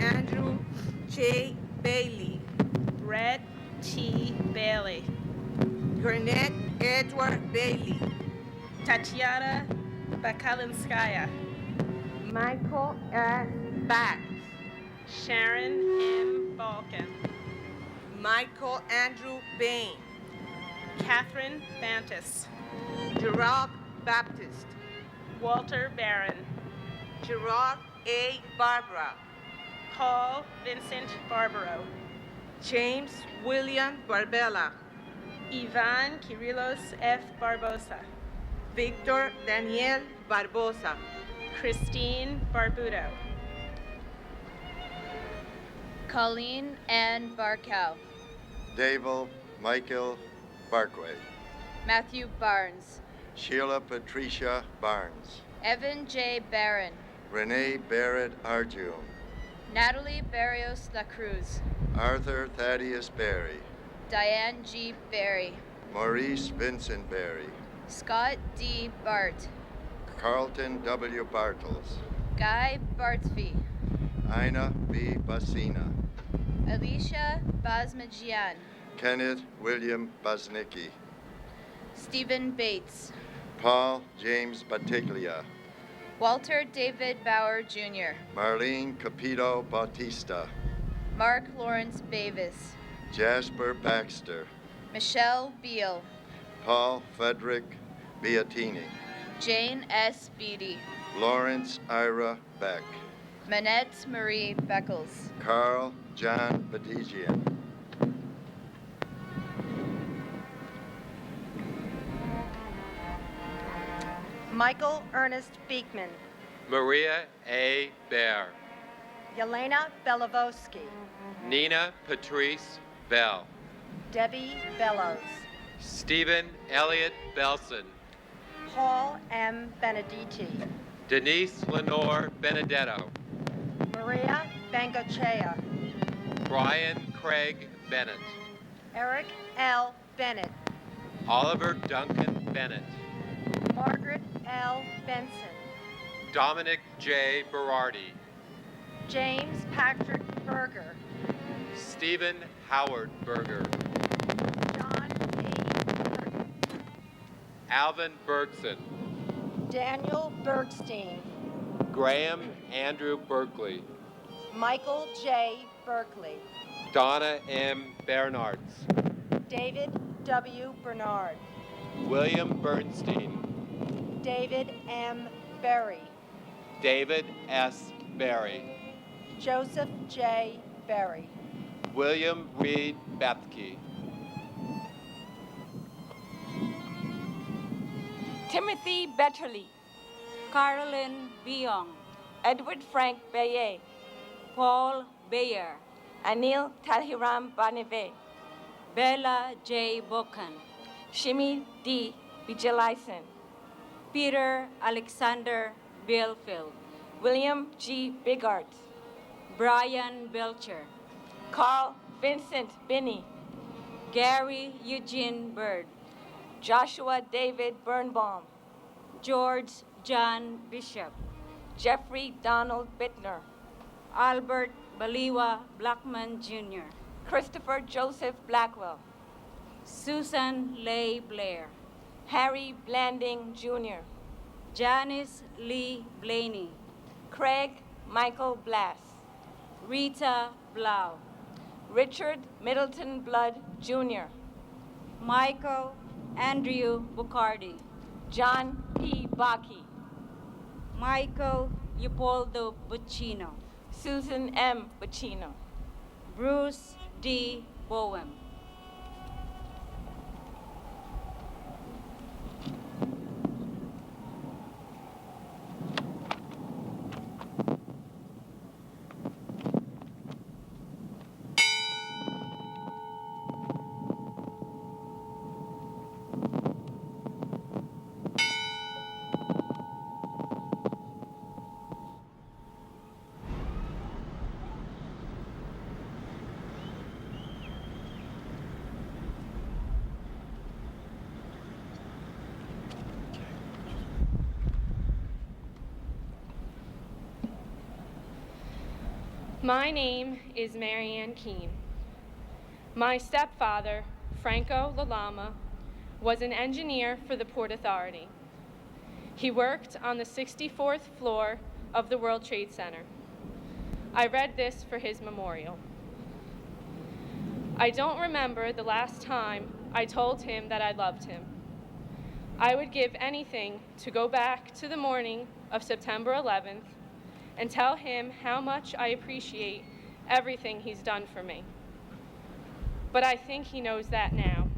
Speaker 10: Andrew J. Bailey.
Speaker 11: Brett T. Bailey.
Speaker 10: Garnett Edward Bailey.
Speaker 11: Tatiana Bakalinskaya.
Speaker 10: Michael S. Bax.
Speaker 11: Sharon M. Balkan.
Speaker 10: Michael Andrew Bain.
Speaker 11: Catherine Bantis.
Speaker 10: Gerard Baptist.
Speaker 11: Walter Barron.
Speaker 10: Gerard A. Barbara.
Speaker 11: Paul Vincent Barbaro.
Speaker 10: James William Barbella.
Speaker 11: Ivan Kirillos F. Barbosa.
Speaker 10: Victor Daniel Barbosa.
Speaker 11: Christine Barbudo.
Speaker 12: Colleen Ann Barkow.
Speaker 13: Dable Michael Barkway.
Speaker 12: Matthew Barnes.
Speaker 13: Sheila Patricia Barnes.
Speaker 12: Evan J. Barron.
Speaker 13: Renee Barrett Arjun.
Speaker 12: Natalie Barrios La Cruz.
Speaker 13: Arthur Thaddeus Berry.
Speaker 12: Diane G. Berry.
Speaker 13: Maurice Vincent Berry.
Speaker 12: Scott D. Bart.
Speaker 13: Carlton W. Bartles.
Speaker 12: Guy Bartfy.
Speaker 13: Ina B. Basina.
Speaker 12: Alicia Basmajian.
Speaker 13: Kenneth William Basnicki.
Speaker 12: Stephen Bates.
Speaker 13: Paul James Batiglia.
Speaker 12: Walter David Bauer Jr.
Speaker 13: Marlene Capito Bautista.
Speaker 12: Mark Lawrence Bavis.
Speaker 13: Jasper Baxter.
Speaker 12: Michelle Beal.
Speaker 13: Paul Frederick Beattini.
Speaker 12: Jane S. Beatty.
Speaker 13: Lawrence Ira Beck.
Speaker 12: Manette Marie Beckles.
Speaker 13: Carl John Batigian.
Speaker 14: Michael Ernest Beekman.
Speaker 15: Maria A. Bear.
Speaker 14: Yelena Belavosky.
Speaker 15: Nina Patrice Bell.
Speaker 14: Debbie Bellows.
Speaker 15: Stephen Elliott Belson.
Speaker 14: Paul M. Benedetti.
Speaker 15: Denise Lenore Benedetto.
Speaker 14: Maria Bengochea.
Speaker 15: Brian Craig Bennett.
Speaker 14: Eric L. Bennett.
Speaker 15: Oliver Duncan Bennett.
Speaker 14: Margaret L. Benson.
Speaker 15: Dominic J. Berardi.
Speaker 14: James Patrick Berger.
Speaker 15: Stephen Howard Berger.
Speaker 14: John A. Burton.
Speaker 15: Alvin Bergson.
Speaker 14: Daniel Bergstein.
Speaker 15: Graham Andrew Berkeley.
Speaker 14: Michael J. Berkeley.
Speaker 15: Donna M. Bernards.
Speaker 14: David W. Bernard.
Speaker 15: William Bernstein.
Speaker 14: David M. Berry.
Speaker 15: David S. Berry.
Speaker 14: Joseph J. Berry.
Speaker 15: William Reed Bethke.
Speaker 16: Timothy Betterly. Carolyn Biong. Edward Frank Baye. Paul Bayer. Anil Talhiram Baneve. Bella J. Bokan. Shimi D. Vijalaisen. Peter Alexander Billfield. William G. Bigart. Brian Belcher. Carl Vincent Binney. Gary Eugene Bird. Joshua David Birnbaum. George John Bishop. Jeffrey Donald Bittner. Albert Baliwa Blackman Jr. Christopher Joseph Blackwell. Susan Leigh Blair. Harry Blanding Jr. Janice Lee Blaney. Craig Michael Blass. Rita Blau. Richard Middleton Blood Jr. Michael Andrew Bucardi. John P. Baki. Michael Leopoldo Buccino. Susan M. Buccino. Bruce D. Bowen.
Speaker 11: My name is Marianne Keene. My stepfather, Franco Lalama, was an engineer for the Port Authority. He worked on the 64th floor of the World Trade Center. I read this for his memorial. I don't remember the last time I told him that I loved him. I would give anything to go back to the morning of September 11th and tell him how much I appreciate everything he's done for me. But I think he knows that now.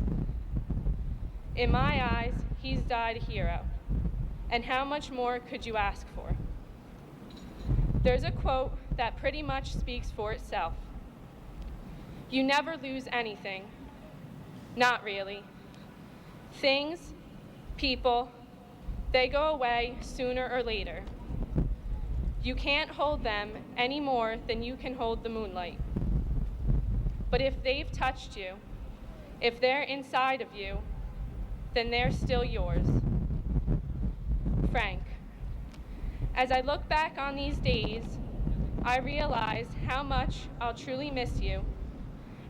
Speaker 11: In my eyes, he's died a hero. And how much more could you ask for? There's a quote that pretty much speaks for itself. You never lose anything. Not really. Things, people, they go away sooner or later. You can't hold them any more than you can hold the moonlight. But if they've touched you, if they're inside of you, then they're still yours. Frank, as I look back on these days, I realize how much I'll truly miss you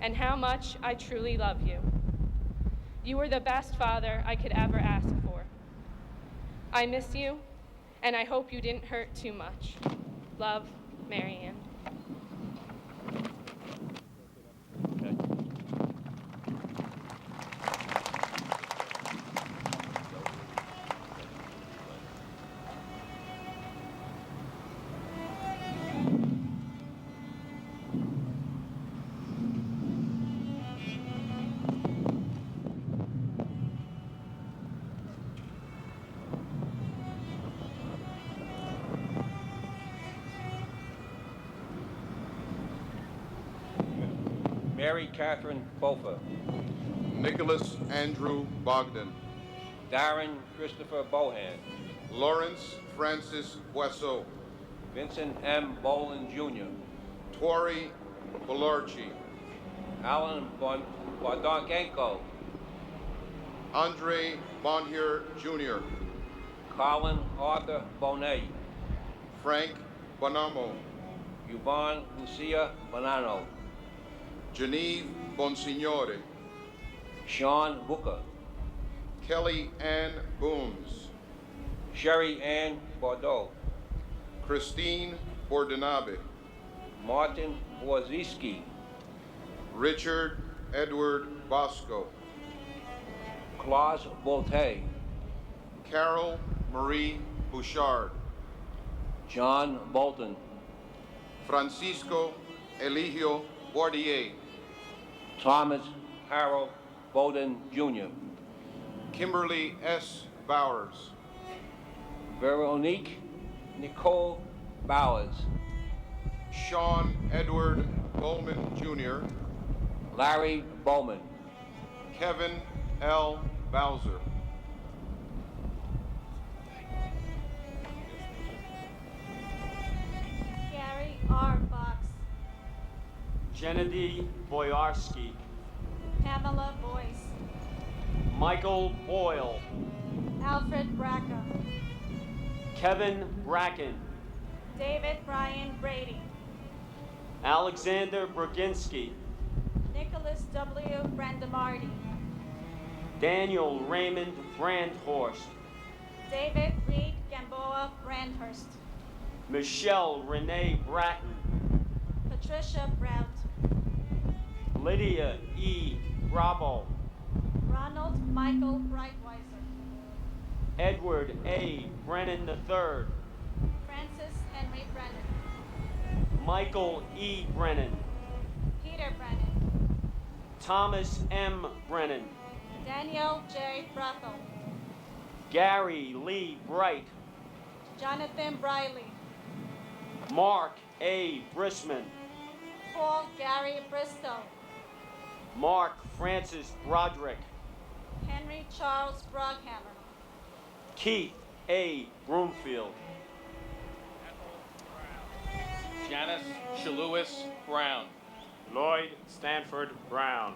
Speaker 11: and how much I truly love you. You were the best father I could ever ask for. I miss you, and I hope you didn't hurt too much. Love, Marianne.
Speaker 17: Mary Catherine Bofa.
Speaker 9: Nicholas Andrew Bogdan.
Speaker 17: Darren Christopher Bohan.
Speaker 9: Lawrence Francis Boisseau.
Speaker 17: Vincent M. Bolin Jr.
Speaker 9: Tori Belarchi.
Speaker 17: Alan Bondongenko.
Speaker 9: Andre Bonhier Jr.
Speaker 17: Colin Arthur Bonet.
Speaker 9: Frank Bonamo.
Speaker 17: Yvonne Lucia Bonanno.
Speaker 9: Genevieve Bonsignore.
Speaker 17: Sean Booker.
Speaker 9: Kelly Ann Booms.
Speaker 17: Sherry Ann Bordeaux.
Speaker 9: Christine Bordenabe.
Speaker 17: Martin Borziski.
Speaker 9: Richard Edward Bosco.
Speaker 17: Claus Bolte.
Speaker 9: Carol Marie Bouchard.
Speaker 17: John Bolton.
Speaker 9: Francisco Eligio Bordier.
Speaker 17: Thomas Harold Bowden Jr.
Speaker 9: Kimberly S. Bowers.
Speaker 17: Veronique Nicole Bowers.
Speaker 9: Sean Edward Bowman Jr.
Speaker 17: Larry Bowman.
Speaker 9: Kevin L. Bowser.
Speaker 8: Gary R. Fox.
Speaker 18: Gennady Boyarsky.
Speaker 8: Pamela Boyce.
Speaker 18: Michael Boyle.
Speaker 8: Alfred Braca.
Speaker 18: Kevin Bracken.
Speaker 8: David Brian Brady.
Speaker 18: Alexander Broginski.
Speaker 8: Nicholas W. Brandemarty.
Speaker 18: Daniel Raymond Brandhorst.
Speaker 8: David Reed Gamboa Brandhurst.
Speaker 18: Michelle Renee Bratton.
Speaker 8: Patricia Brout.
Speaker 18: Lydia E. Bravo.
Speaker 8: Ronald Michael Breitweiser.
Speaker 18: Edward A. Brennan III.
Speaker 8: Francis Henry Brennan.
Speaker 18: Michael E. Brennan.
Speaker 8: Peter Brennan.
Speaker 18: Thomas M. Brennan.
Speaker 8: Daniel J. Brathel.
Speaker 18: Gary Lee Bright.
Speaker 8: Jonathan Briley.
Speaker 18: Mark A. Brisman.
Speaker 8: Paul Gary Bristow.
Speaker 18: Mark Francis Broderick.
Speaker 8: Henry Charles Broghammer.
Speaker 18: Keith A. Broomfield.
Speaker 2: Janice Shalewis Brown.
Speaker 19: Lloyd Stanford Brown.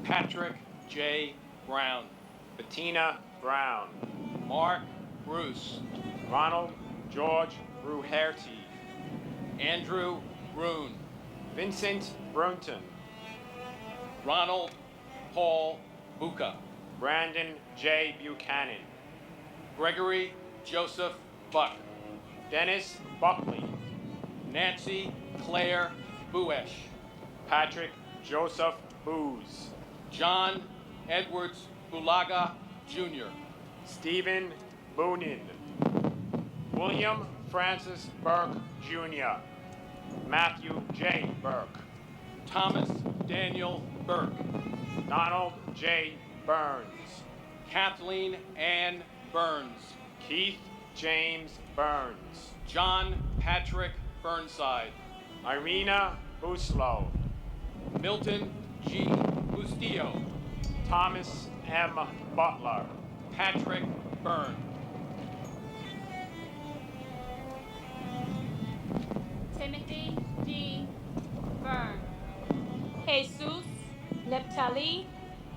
Speaker 2: Patrick J. Brown.
Speaker 19: Bettina Brown.
Speaker 2: Mark Bruce.
Speaker 19: Ronald George Bruherty.
Speaker 2: Andrew Brune.
Speaker 19: Vincent Brunton.
Speaker 2: Ronald Paul Buca.
Speaker 19: Brandon J. Buchanan.
Speaker 2: Gregory Joseph Buck.
Speaker 19: Dennis Buckley.
Speaker 2: Nancy Claire Buesh.
Speaker 19: Patrick Joseph Booz.
Speaker 2: John Edwards Bulaga Jr.
Speaker 19: Stephen Boonin. William Francis Burke Jr. Matthew J. Burke.
Speaker 2: Thomas Daniel Burke.
Speaker 19: Donald J. Burns.
Speaker 2: Kathleen Ann Burns.
Speaker 19: Keith James Burns.
Speaker 2: John Patrick Burnside.
Speaker 19: Irina Buslow.
Speaker 2: Milton G. Bustillo.
Speaker 19: Thomas M. Butler.
Speaker 2: Patrick Byrne.
Speaker 11: Timothy D. Byrne. Jesus Neptali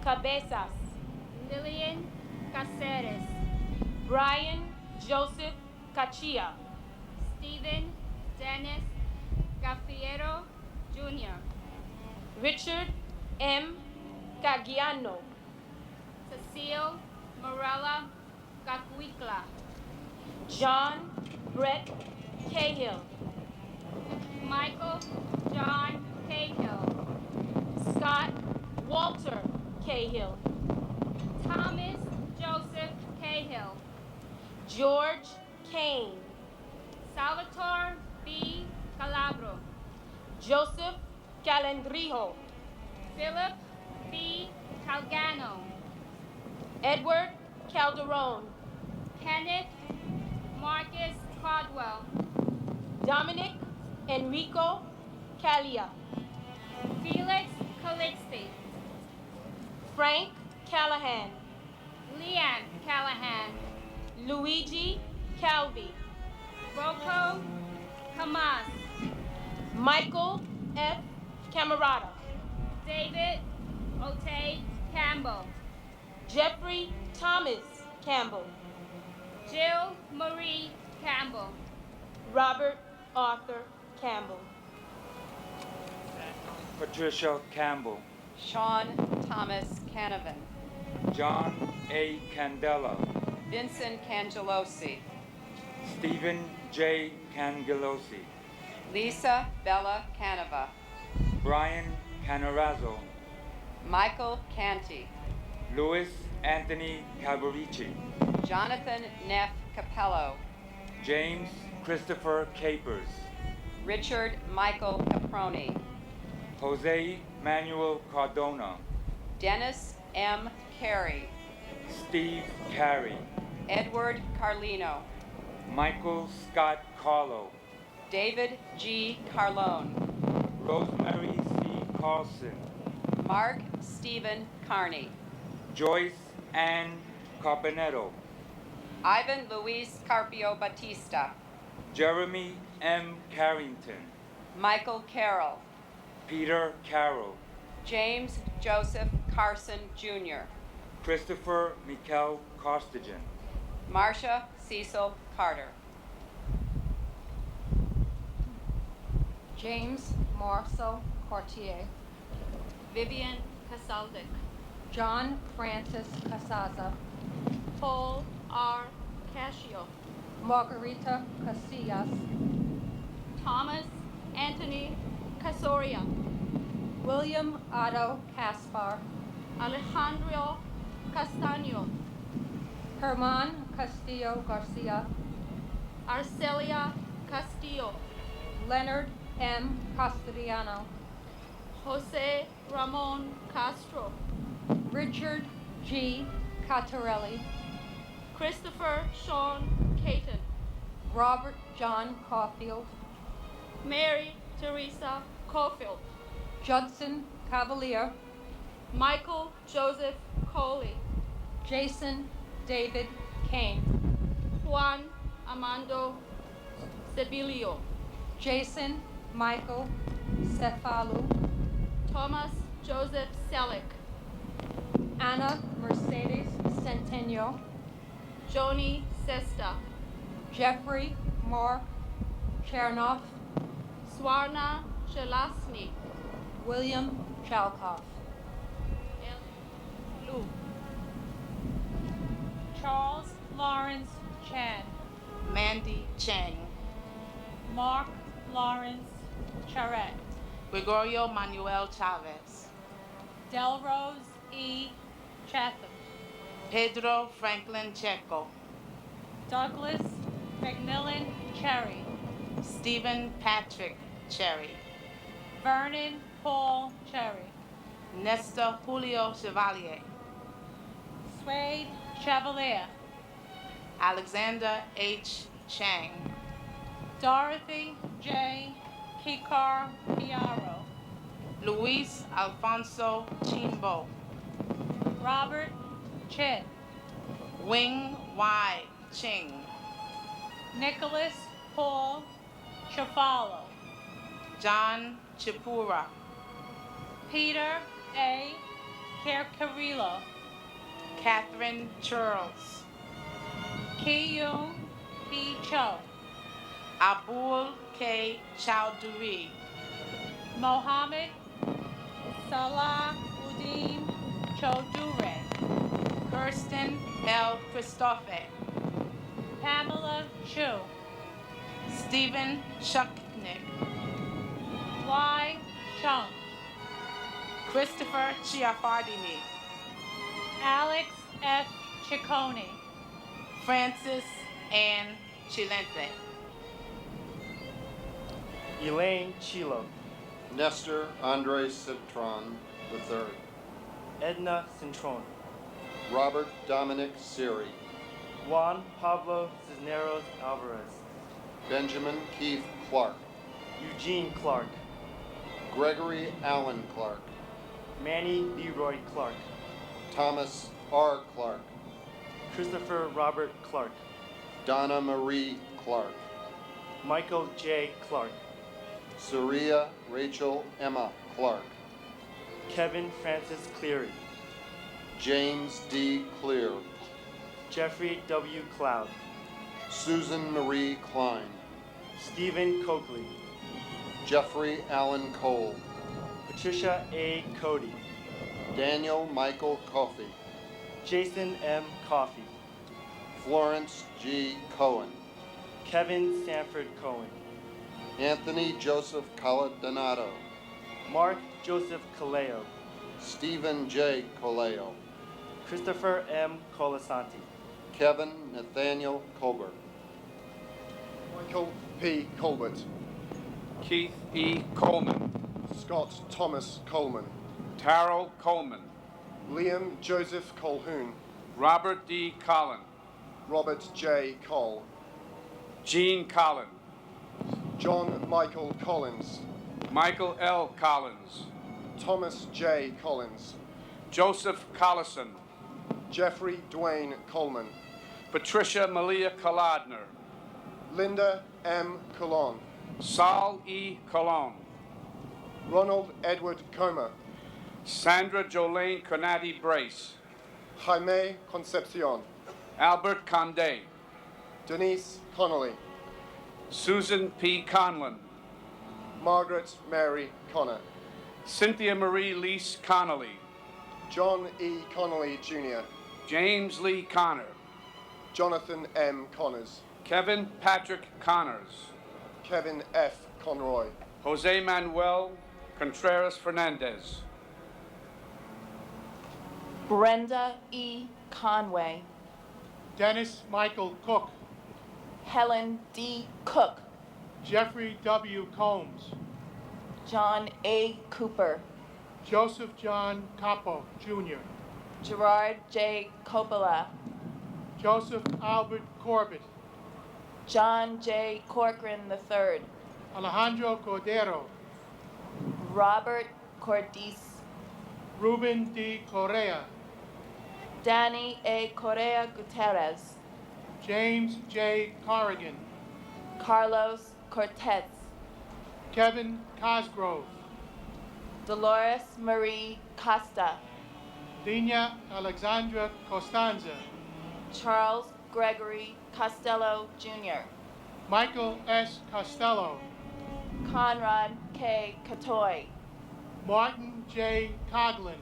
Speaker 11: Cabezas. Lillian Caceres. Brian Joseph Cachia. Stephen Dennis Gafiero Jr. Richard M. Cagiano. Cecile Morella Cacuicla. John Brett Cahill. Michael John Cahill. Scott Walter Cahill. Thomas Joseph Cahill. George Kane. Salvatore B. Calabro. Joseph Calendrijo. Philip B. Calgano. Edward Calderon. Kenneth Marcus Caldwell. Dominic Enrico Calia. Felix Caligula.
Speaker 19: Frank Callahan,
Speaker 8: Leanne Callahan,
Speaker 19: Luigi Calvi,
Speaker 8: Rocco Hamas,
Speaker 19: Michael F. Camerata,
Speaker 8: David Otay Campbell,
Speaker 19: Jeffrey Thomas Campbell,
Speaker 8: Jill Marie Campbell,
Speaker 19: Robert Arthur Campbell,
Speaker 20: Patricia Campbell,
Speaker 21: Sean Thomas Canavan,
Speaker 20: John A. Candela,
Speaker 21: Vincent Cangelosi,
Speaker 20: Stephen J. Cangelosi,
Speaker 21: Lisa Bella Canova,
Speaker 20: Brian Canarazzo,
Speaker 21: Michael Canty,
Speaker 20: Louis Anthony Calvarici,
Speaker 21: Jonathan Neff Capello,
Speaker 20: James Christopher Capers,
Speaker 21: Richard Michael Caproni,
Speaker 20: Jose Manuel Cardona,
Speaker 21: Dennis M. Carey,
Speaker 20: Steve Carey,
Speaker 21: Edward Carlino,
Speaker 20: Michael Scott Carlo,
Speaker 21: David G. Carlone,
Speaker 20: Rosemary C. Carlson,
Speaker 21: Mark Stephen Carney,
Speaker 20: Joyce Ann Carpenetto,
Speaker 21: Ivan Luis Carpio Batista,
Speaker 20: Jeremy M. Carrington,
Speaker 21: Michael Carroll,
Speaker 20: Peter Carroll,
Speaker 21: James Joseph Carson Jr.,
Speaker 20: Christopher Mikel Costigan,
Speaker 21: Marcia Cecil Carter,
Speaker 22: James Marcel Cartier,
Speaker 8: Vivian Casaldic,
Speaker 22: John Francis Casaza,
Speaker 8: Paul R. Cascio,
Speaker 22: Margarita Casillas,
Speaker 8: Thomas Anthony Casoria,
Speaker 22: William Otto Caspar,
Speaker 8: Alejandro Castaño,
Speaker 22: Herman Castillo Garcia,
Speaker 8: Arcelia Castillo,
Speaker 22: Leonard M. Castellano,
Speaker 8: Jose Ramon Castro,
Speaker 22: Richard G. Cattarelli,
Speaker 8: Christopher Sean Caton,
Speaker 22: Robert John Caulfield,
Speaker 8: Mary Teresa Caulfield,
Speaker 22: Judson Cavalier,
Speaker 8: Michael Joseph Coley,
Speaker 22: Jason David Kane,
Speaker 8: Juan Amando Sebilio,
Speaker 22: Jason Michael Cefalu,
Speaker 8: Thomas Joseph Selick,
Speaker 22: Anna Mercedes Centennial,
Speaker 8: Joni Sesta,
Speaker 22: Jeffrey Mark Chernoff,
Speaker 8: Swarna Chelasny,
Speaker 22: William Chalkoff,
Speaker 8: Lu,
Speaker 23: Charles Lawrence Chan,
Speaker 10: Mandy Chang,
Speaker 23: Mark Lawrence Charette,
Speaker 10: Gregorio Manuel Chavez,
Speaker 23: Delrose E. Chatham,
Speaker 10: Pedro Franklin Checo,
Speaker 23: Douglas McMillan Cherry,
Speaker 10: Stephen Patrick Cherry,
Speaker 23: Vernon Paul Cherry,
Speaker 10: Nestor Julio Chevalier,
Speaker 23: Swade Chevalier,
Speaker 10: Alexander H. Chang,
Speaker 23: Dorothy J. Kikar Piaro,
Speaker 10: Luis Alfonso Chimbo,
Speaker 23: Robert Chin,
Speaker 10: Wing Y. Ching,
Speaker 23: Nicholas Paul Chafalo,
Speaker 10: John Chipura,
Speaker 23: Peter A. Carcarillo,
Speaker 10: Catherine Charles,
Speaker 23: Kiyun P. Cho,
Speaker 10: Abul K. Chowdhury,
Speaker 23: Mohammed Salahuddin Chodure,
Speaker 10: Kirsten L. Christophe,
Speaker 23: Pamela Chu,
Speaker 10: Stephen Chuknik,
Speaker 23: Y. Chung,
Speaker 10: Christopher Chiafardini,
Speaker 23: Alex F. Ciccone,
Speaker 10: Francis Ann Chilente,
Speaker 24: Elaine Chilo,
Speaker 7: Nestor Andre Citron III,
Speaker 24: Edna Cintron,
Speaker 7: Robert Dominic Siri,
Speaker 24: Juan Pablo Cisneros Alvarez,
Speaker 7: Benjamin Keith Clark,
Speaker 24: Eugene Clark,
Speaker 7: Gregory Allen Clark,
Speaker 24: Manny Leroy Clark,
Speaker 7: Thomas R. Clark.
Speaker 1: Christopher Robert Clark.
Speaker 7: Donna Marie Clark.
Speaker 1: Michael J. Clark.
Speaker 7: Surya Rachel Emma Clark.
Speaker 1: Kevin Francis Cleary.
Speaker 7: James D. Clear.
Speaker 1: Jeffrey W. Cloud.
Speaker 7: Susan Marie Klein.
Speaker 1: Stephen Coakley.
Speaker 7: Jeffrey Allen Cole.
Speaker 1: Patricia A. Cody.
Speaker 7: Daniel Michael Coffey.
Speaker 1: Jason M. Coffey.
Speaker 7: Florence G. Cohen.
Speaker 1: Kevin Sanford Cohen.
Speaker 7: Anthony Joseph Caladonato.
Speaker 1: Mark Joseph Caleo.
Speaker 7: Stephen J. Coleo.
Speaker 1: Christopher M. Colasanti.
Speaker 7: Kevin Nathaniel Colbert.
Speaker 9: Michael P. Colbert.
Speaker 2: Keith E. Coleman.
Speaker 9: Scott Thomas Coleman.
Speaker 2: Tarell Coleman.
Speaker 9: Liam Joseph Colhoun.
Speaker 2: Robert D. Collin.
Speaker 9: Robert J. Cole.
Speaker 2: Gene Collin.
Speaker 9: John Michael Collins.
Speaker 2: Michael L. Collins.
Speaker 9: Thomas J. Collins.
Speaker 2: Joseph Collison.
Speaker 9: Jeffrey Dwayne Coleman.
Speaker 2: Patricia Malia Kolodner.
Speaker 9: Linda M. Colon.
Speaker 2: Saul E. Colon.
Speaker 9: Ronald Edward Comer.
Speaker 2: Sandra Jolene Conati Brace.
Speaker 9: Jaime Concepcion.
Speaker 2: Albert Condé.
Speaker 9: Denise Connolly.
Speaker 2: Susan P. Conlon.
Speaker 9: Margaret Mary Connor.
Speaker 2: Cynthia Marie Lease Connolly.
Speaker 9: John E. Connolly Jr.
Speaker 2: James Lee Connor.
Speaker 9: Jonathan M. Connors.
Speaker 2: Kevin Patrick Connors.
Speaker 9: Kevin F. Conroy.
Speaker 2: Jose Manuel Contreras Fernandez.
Speaker 3: Brenda E. Conway.
Speaker 4: Dennis Michael Cook.
Speaker 3: Helen D. Cook.
Speaker 4: Jeffrey W. Combs.
Speaker 3: John A. Cooper.
Speaker 4: Joseph John Capo, Jr.
Speaker 3: Gerard J. Coppola.
Speaker 4: Joseph Albert Corbett.
Speaker 3: John J. Corcoran III.
Speaker 4: Alejandro Cordero.
Speaker 3: Robert Cordiz.
Speaker 4: Ruben D. Correa.
Speaker 3: Danny A. Correa Gutierrez.
Speaker 4: James J. Corrigan.
Speaker 3: Carlos Cortez.
Speaker 4: Kevin Cosgrove.
Speaker 3: Dolores Marie Costa.
Speaker 4: Dina Alexandra Costanza.
Speaker 3: Charles Gregory Costello Jr.
Speaker 4: Michael S. Costello.
Speaker 3: Conrad K. Catoy.
Speaker 4: Martin J. Coglin.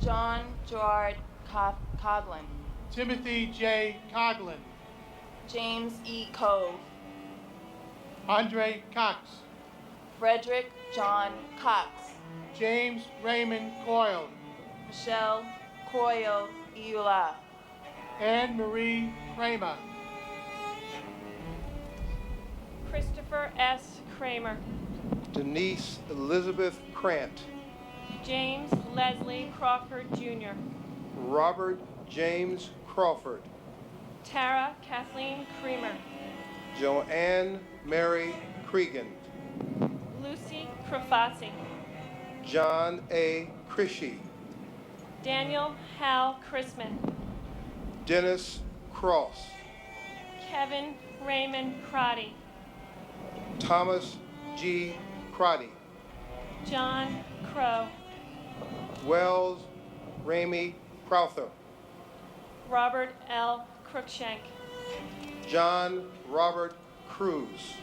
Speaker 3: John Gerard Coglin.
Speaker 4: Timothy J. Coglin.
Speaker 3: James E. Cove.
Speaker 4: Andre Cox.
Speaker 3: Frederick John Cox.
Speaker 4: James Raymond Coyle.
Speaker 3: Michelle Coyle Eula.
Speaker 4: Anne Marie Kramer.
Speaker 11: Christopher S. Kramer.
Speaker 9: Denise Elizabeth Krant.
Speaker 11: James Leslie Crawford Jr.
Speaker 9: Robert James Crawford.
Speaker 11: Tara Kathleen Creamer.
Speaker 9: Joanne Mary Cregan.
Speaker 11: Lucy Crofazzi.
Speaker 9: John A. Crishy.
Speaker 11: Daniel Hal Chrisman.
Speaker 9: Dennis Cross.
Speaker 11: Kevin Raymond Crotty.
Speaker 9: Thomas G. Crotty.
Speaker 11: John Crow.
Speaker 9: Wells Ramey Crowther.
Speaker 11: Robert L. Cruikshank.
Speaker 9: John Robert Cruz.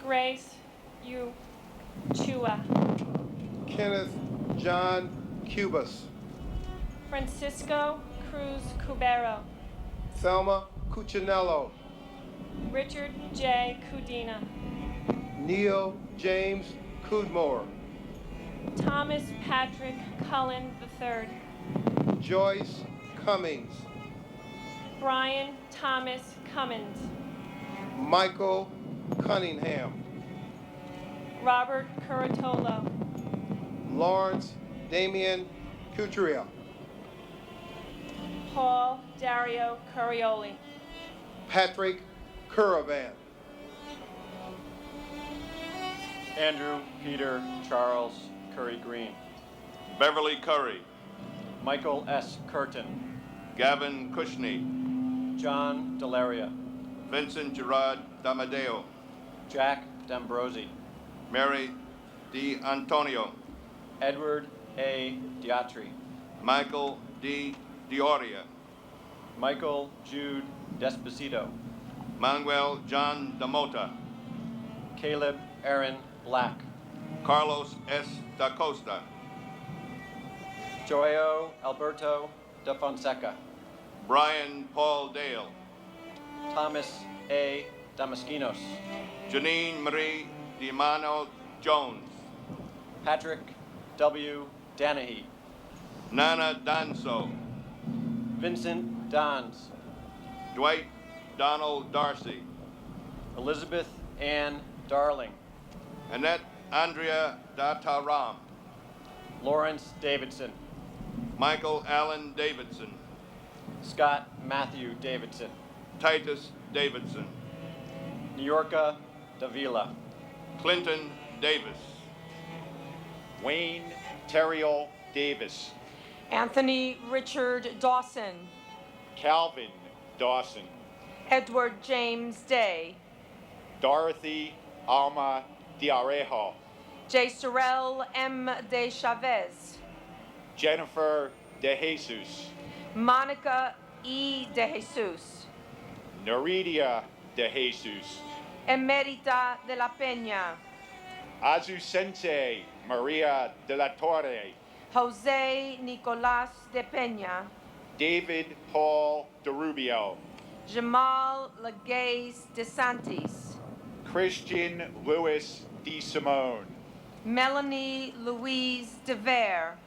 Speaker 11: Grace U. Chua.
Speaker 9: Kenneth John Cubas.
Speaker 11: Francisco Cruz Cubero.
Speaker 9: Thelma Cuccinello.
Speaker 11: Richard J. Cudina.
Speaker 9: Neil James Cudmore.
Speaker 11: Thomas Patrick Cullen III.
Speaker 9: Joyce Cummings.
Speaker 11: Brian Thomas Cummins.
Speaker 9: Michael Cunningham.
Speaker 11: Robert Curatolo.
Speaker 9: Lawrence Damian Couturier.
Speaker 11: Paul Dario Curioli.
Speaker 9: Patrick Curavan.
Speaker 5: Andrew Peter Charles Curry Green.
Speaker 19: Beverly Curry.
Speaker 18: Michael S. Curtin,
Speaker 5: Gavin Cushney,
Speaker 18: John Delaria,
Speaker 5: Vincent Gerard Damadeo,
Speaker 18: Jack D'Ambrosi,
Speaker 5: Mary D. Antonio,
Speaker 18: Edward A. Diatri,
Speaker 5: Michael D. Dioria,
Speaker 18: Michael Jude Despacito,
Speaker 5: Manuel John Damota,
Speaker 18: Caleb Aaron Black,
Speaker 5: Carlos S. Da Costa,
Speaker 18: Joao Alberto da Fonseca,
Speaker 5: Brian Paul Dale,
Speaker 18: Thomas A. Damaskinos,
Speaker 5: Janine Marie DiMano Jones,
Speaker 18: Patrick W. Danahy,
Speaker 5: Nana Danso,
Speaker 18: Vincent Dons,
Speaker 5: Dwight Donald Darcy,
Speaker 18: Elizabeth Ann Darling,
Speaker 5: Annette Andrea Dataram,
Speaker 18: Lawrence Davidson,
Speaker 5: Michael Allen Davidson,
Speaker 18: Scott Matthew Davidson,
Speaker 5: Titus Davidson,
Speaker 18: Niorca Davila,
Speaker 5: Clinton Davis,
Speaker 6: Wayne Terriel Davis,
Speaker 12: Anthony Richard Dawson,
Speaker 6: Calvin Dawson,
Speaker 12: Edward James Day,
Speaker 6: Dorothy Alma Diarejo,
Speaker 12: J. Sorrell M. de Chavez,
Speaker 6: Jennifer De Jesus,
Speaker 12: Monica E. de Jesus,
Speaker 6: Neridia De Jesus,
Speaker 12: Emerita de la Peña,
Speaker 6: Azucente Maria de la Torre,
Speaker 12: Jose Nicolas de Peña,
Speaker 6: David Paul de Rubio,
Speaker 12: Jamal Legaze de Santis,
Speaker 6: Christian Louis De Simone,
Speaker 12: Melanie Louise de Vere,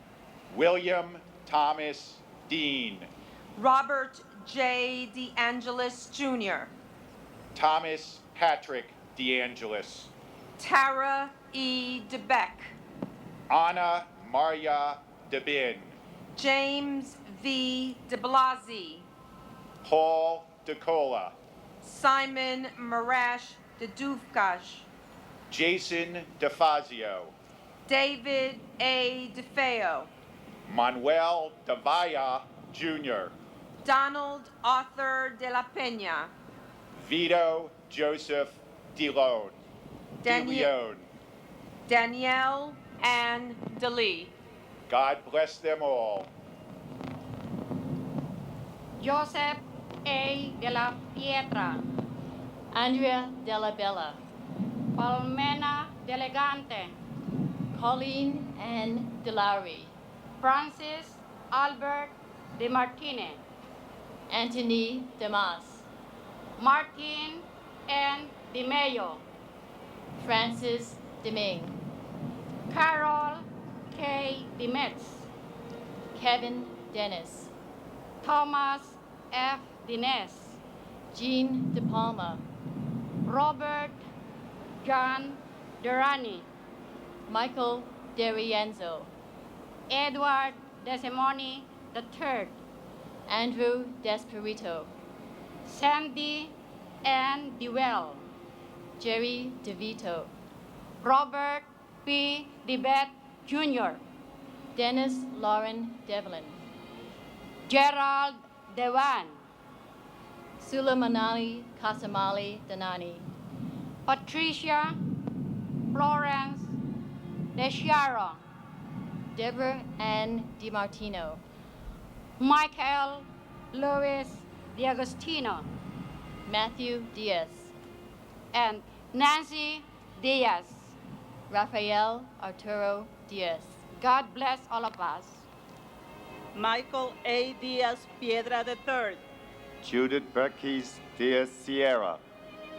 Speaker 6: William Thomas Dean,
Speaker 12: Robert J. DeAngelis Jr.,
Speaker 6: Thomas Patrick DeAngelis,
Speaker 12: Tara E. DeBeck,
Speaker 6: Anna Maria DeBin,
Speaker 12: James V. de Blasi,
Speaker 6: Paul DeCola,
Speaker 12: Simon Marash de Dufkash,
Speaker 6: Jason DeFazio,
Speaker 12: David A. DeFeo,
Speaker 6: Manuel Davaya Jr.,
Speaker 12: Donald Arthur de la Peña,
Speaker 6: Vito Joseph DeLeon,
Speaker 12: Danielle Ann DeLee.
Speaker 6: God bless them all.
Speaker 8: Joseph A. de la Pietra, Andrea de la Bella, Palmena Delegante, Colleen N. DeLaury, Francis Albert de Martinez, Anthony Demas, Martin N. De Mayo, Francis Deming, Carol K. Demetz, Kevin Dennis, Thomas F. Dines, Jean De Palma, Robert John Durrani, Michael DeRienzo, Edward Desimoni III, Andrew Desperito, Sandy Ann Dewell, Jerry DeVito, Robert P. DeBeth Jr., Dennis Lauren Devlin, Gerald Dewan, Sulamanali Kasamali Danani, Patricia Florence DeSharon, Deborah Ann DiMartino, Michael Louis D'Agostino, Matthew Diaz, and Nancy Diaz, Rafael Arturo Diaz. God bless all of us.
Speaker 19: Michael A. Diaz Piedra III,
Speaker 13: Judith Berkes Diaz Sierra,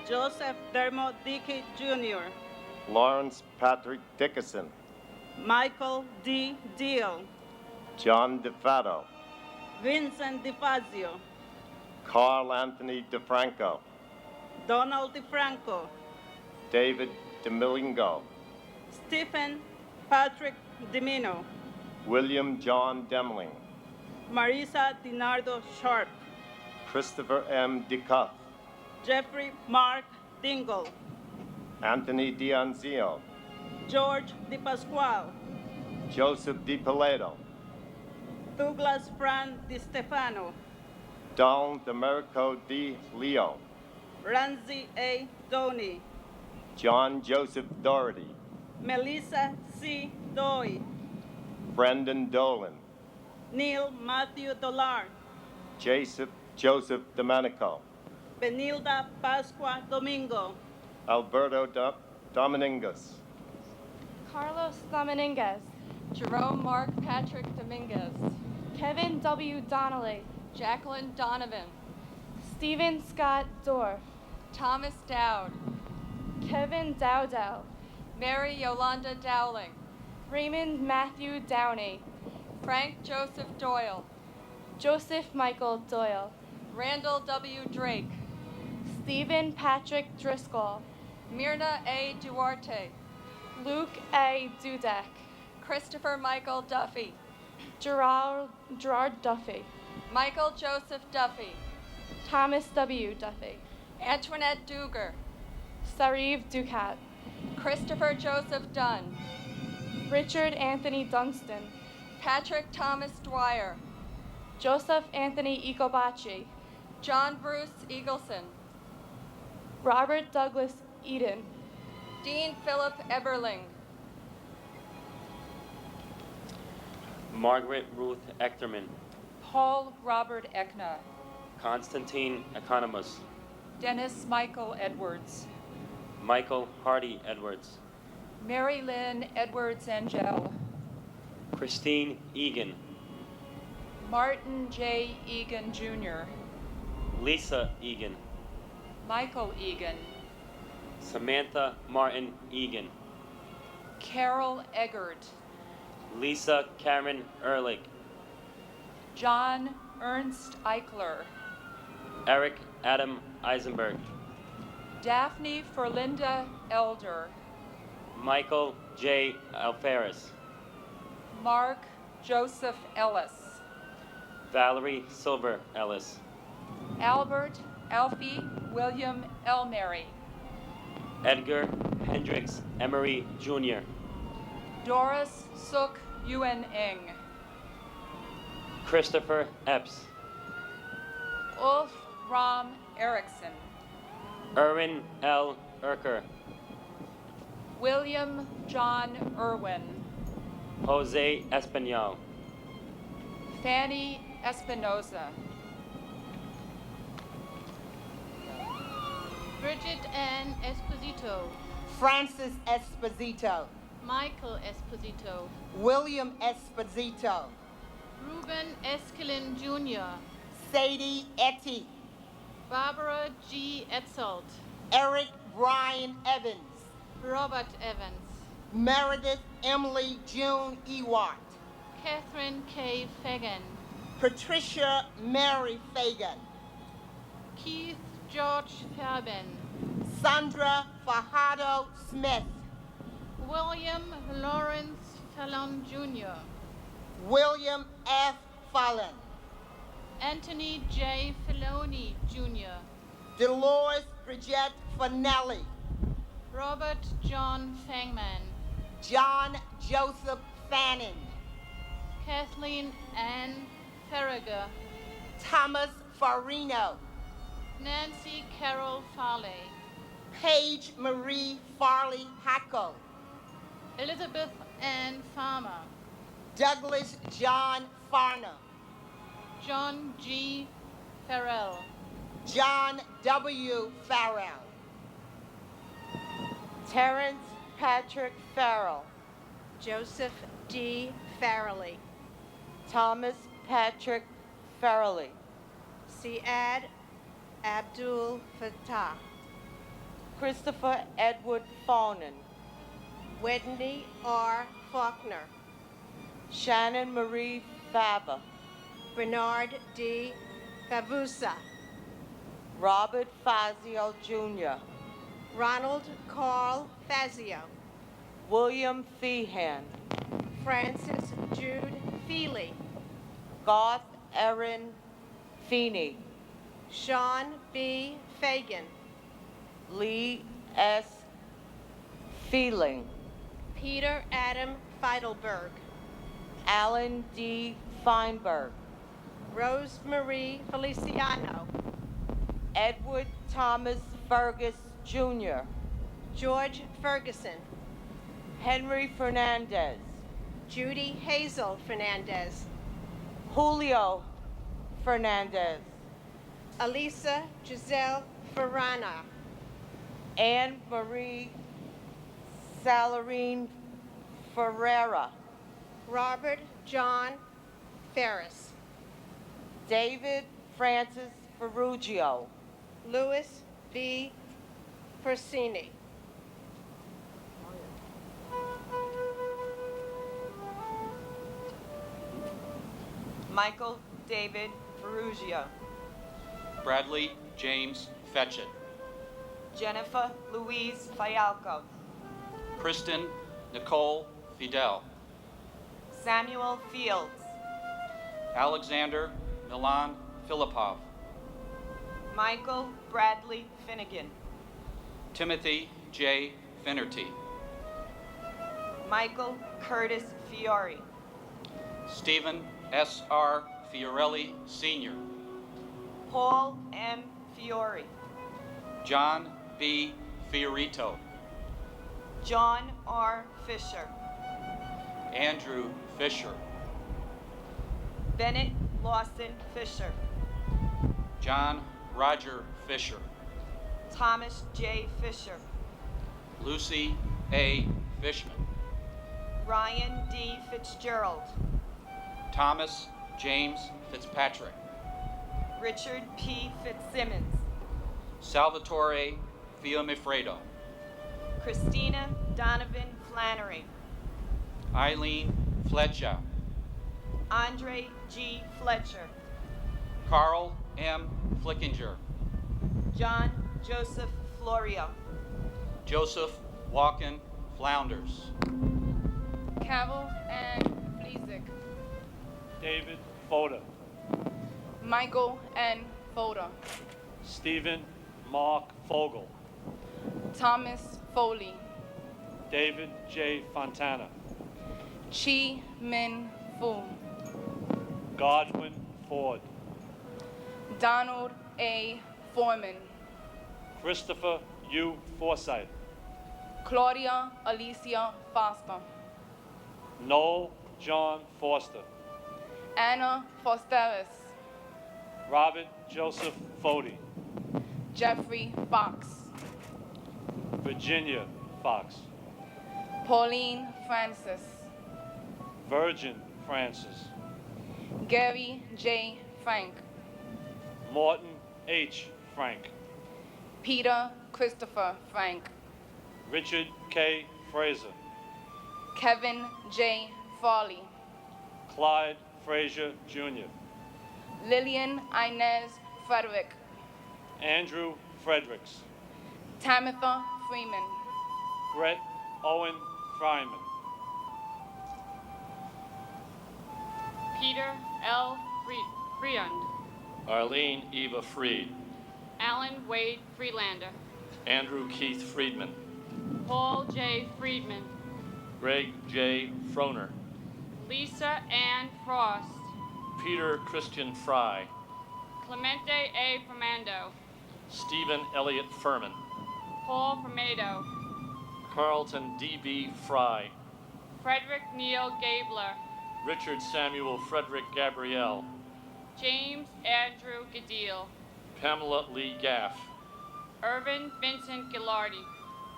Speaker 19: Joseph Dermot Dickey Jr.,
Speaker 13: Lawrence Patrick Dickerson,
Speaker 19: Michael D. Deal,
Speaker 13: John DeFato,
Speaker 19: Vincent DeFazio,
Speaker 13: Carl Anthony DeFranco,
Speaker 19: Donald DeFranco,
Speaker 13: David DeMilingo,
Speaker 19: Stephen Patrick Dimino,
Speaker 13: William John Demling,
Speaker 19: Marisa DiNardo Sharp,
Speaker 13: Christopher M. DeCuff,
Speaker 19: Jeffrey Mark Dingle,
Speaker 13: Anthony D'Anzio,
Speaker 19: George DiPasquale,
Speaker 13: Joseph DiPilato,
Speaker 20: Douglas Fran Di Stefano,
Speaker 13: Don Demerico D. Leo,
Speaker 20: Ramsey A. Doney,
Speaker 13: John Joseph Doherty,
Speaker 20: Melissa C. Doy,
Speaker 13: Brendan Dolan,
Speaker 20: Neil Matthew Dolar,
Speaker 13: Joseph Domenico,
Speaker 20: Benilda Pascua Domingo,
Speaker 13: Alberto Dominguez,
Speaker 11: Carlos Dominguez,
Speaker 3: Jerome Mark Patrick Dominguez,
Speaker 11: Kevin W. Donnelly,
Speaker 3: Jacqueline Donovan,
Speaker 11: Stephen Scott Dorff,
Speaker 3: Thomas Dowd,
Speaker 11: Kevin Dowdell,
Speaker 3: Mary Yolanda Dowling,
Speaker 11: Raymond Matthew Downey,
Speaker 3: Frank Joseph Doyle,
Speaker 11: Joseph Michael Doyle,
Speaker 3: Randall W. Drake,
Speaker 11: Stephen Patrick Driscoll,
Speaker 3: Myrna A. Duarte,
Speaker 11: Luke A. Dudek,
Speaker 3: Christopher Michael Duffy,
Speaker 11: Gerard Duffy,
Speaker 3: Michael Joseph Duffy,
Speaker 11: Thomas W. Duffy,
Speaker 3: Antoinette Duger,
Speaker 11: Sariv Ducat,
Speaker 3: Christopher Joseph Dunn,
Speaker 11: Richard Anthony Dunstan,
Speaker 3: Patrick Thomas Dwyer,
Speaker 11: Joseph Anthony Ikobachi,
Speaker 3: John Bruce Eagleson,
Speaker 11: Robert Douglas Eden,
Speaker 3: Dean Philip Eberling,
Speaker 14: Margaret Ruth Echterman,
Speaker 3: Paul Robert Eckna,
Speaker 14: Constantine Economus,
Speaker 3: Dennis Michael Edwards,
Speaker 14: Michael Hardy Edwards,
Speaker 3: Mary Lynn Edwards Angel,
Speaker 14: Christine Egan,
Speaker 3: Martin J. Egan Jr.,
Speaker 14: Lisa Egan,
Speaker 3: Michael Egan,
Speaker 14: Samantha Martin Egan,
Speaker 3: Carol Eggert,
Speaker 14: Lisa Karen Ehrlich,
Speaker 3: John Ernst Eichler,
Speaker 14: Eric Adam Eisenberg,
Speaker 3: Daphne Ferlinda Elder,
Speaker 14: Michael J. Alferez,
Speaker 3: Mark Joseph Ellis,
Speaker 14: Valerie Silver Ellis,
Speaker 3: Albert Alfie William Elmary,
Speaker 14: Edgar Hendricks Emery Jr.,
Speaker 3: Doris Suk Yuen Eng,
Speaker 14: Christopher Epps,
Speaker 3: Ulf Ram Erickson,
Speaker 14: Erwin L. Erker,
Speaker 3: William John Irwin,
Speaker 14: Jose Espinal,
Speaker 3: Fanny Espinoza,
Speaker 8: Bridget Ann Esposito,
Speaker 15: Francis Esposito,
Speaker 8: Michael Esposito,
Speaker 15: William Esposito,
Speaker 8: Ruben Eskelin Jr.,
Speaker 15: Sadie Etty,
Speaker 8: Barbara G. Etzold,
Speaker 15: Eric Brian Evans,
Speaker 8: Robert Evans,
Speaker 15: Meredith Emily June Ewart,
Speaker 8: Catherine K. Fagan,
Speaker 15: Patricia Mary Fagan,
Speaker 8: Keith George Fairbairn,
Speaker 15: Sandra Fajardo Smith,
Speaker 8: William Lawrence Fallon Jr.,
Speaker 15: William F. Fallon,
Speaker 8: Anthony J. Filoni Jr.,
Speaker 15: Dolores Bridget Finelli,
Speaker 8: Robert John Fangman,
Speaker 15: John Joseph Fanning,
Speaker 8: Kathleen Ann Farragher,
Speaker 15: Thomas Farino,
Speaker 8: Nancy Carol Farley,
Speaker 15: Paige Marie Farley Hackel,
Speaker 8: Elizabeth Ann Farmer,
Speaker 15: Douglas John Farnham,
Speaker 8: John G. Farrell,
Speaker 15: John W. Farrell,
Speaker 16: Terrence Patrick Farrell, Joseph D. Farrelly, Thomas Patrick Farrelly, Siad Abdul Fattah, Christopher Edward Fawnin, Wedney R. Faulkner, Shannon Marie Faber, Bernard D. Favusa, Robert Fazio Jr., Ronald Carl Fazio, William Feehan, Francis Jude Feely, Garth Erin Feeney, Sean B. Fagan, Lee S. Feeling, Peter Adam Feidelberg, Alan D. Feinberg,
Speaker 12: Rosemarie Feliciano,
Speaker 16: Edward Thomas Fergus Jr.,
Speaker 12: George Ferguson,
Speaker 16: Henry Fernandez,
Speaker 12: Judy Hazel Fernandez,
Speaker 16: Julio Fernandez,
Speaker 12: Elisa Giselle Ferrana,
Speaker 16: Anne Marie Salarine Ferreira,
Speaker 12: Robert John Ferris,
Speaker 16: David Francis Ferrugio,
Speaker 12: Louis V. Persini,
Speaker 19: Michael David Ferrugio,
Speaker 18: Bradley James Fetchit,
Speaker 19: Jennifer Louise Fialco,
Speaker 18: Kristen Nicole Fidel,
Speaker 19: Samuel Fields,
Speaker 18: Alexander Milan Filipov,
Speaker 19: Michael Bradley Finnegan,
Speaker 18: Timothy J. Finnerty,
Speaker 19: Michael Curtis Fiore,
Speaker 18: Stephen S.R. Fiorelli Sr.,
Speaker 19: Paul M. Fiore,
Speaker 18: John B. Fiorito,
Speaker 19: John R. Fisher,
Speaker 18: Andrew Fisher,
Speaker 19: Bennett Lawson Fisher,
Speaker 18: John Roger Fisher,
Speaker 19: Thomas J. Fisher,
Speaker 18: Lucy A. Fishman,
Speaker 19: Ryan D. Fitzgerald,
Speaker 18: Thomas James Fitzpatrick,
Speaker 19: Richard P. Fitzsimmons,
Speaker 18: Salvatore Fiumifredo,
Speaker 19: Christina Donovan Flannery,
Speaker 18: Eileen Fletcher,
Speaker 19: Andre G. Fletcher,
Speaker 18: Carl M. Flickinger,
Speaker 19: John Joseph Florio,
Speaker 18: Joseph Walken Flounders,
Speaker 3: Campbell N. Fleesick,
Speaker 1: David Foda,
Speaker 3: Michael N. Foda,
Speaker 1: Stephen Mark Fogel,
Speaker 3: Thomas Foley,
Speaker 1: David J. Fontana,
Speaker 3: Chi Min Fu,
Speaker 1: Godwin Ford,
Speaker 3: Donald A. Foreman,
Speaker 1: Christopher U. Forsythe,
Speaker 3: Claudia Alicia Foster,
Speaker 1: Noel John Foster,
Speaker 3: Anna Fosteris,
Speaker 1: Robert Joseph Fody,
Speaker 3: Jeffrey Fox,
Speaker 1: Virginia Fox,
Speaker 3: Pauline Francis,
Speaker 1: Virgin Francis,
Speaker 3: Gary J. Frank,
Speaker 1: Morton H. Frank,
Speaker 3: Peter Christopher Frank,
Speaker 1: Richard K. Fraser,
Speaker 3: Kevin J. Farley,
Speaker 1: Clyde Frazier Jr.,
Speaker 3: Lillian Inez Frederick,
Speaker 1: Andrew Fredericks,
Speaker 3: Tamitha Freeman,
Speaker 1: Brett Owen Fryman,
Speaker 11: Peter L. Freund,
Speaker 20: Arlene Eva Freed,
Speaker 11: Alan Wade Freelander,
Speaker 20: Andrew Keith Friedman,
Speaker 11: Paul J. Friedman,
Speaker 20: Greg J. Froner,
Speaker 11: Lisa Ann Frost,
Speaker 20: Peter Christian Fry,
Speaker 11: Clemente A. Fernando,
Speaker 20: Stephen Elliott Furman,
Speaker 11: Paul Fermado,
Speaker 20: Carlton D.B. Fry,
Speaker 11: Frederick Neal Gabler,
Speaker 20: Richard Samuel Frederick Gabrielle,
Speaker 11: James Andrew Gadil,
Speaker 20: Pamela Lee Gaff,
Speaker 11: Irvin Vincent Gilardi,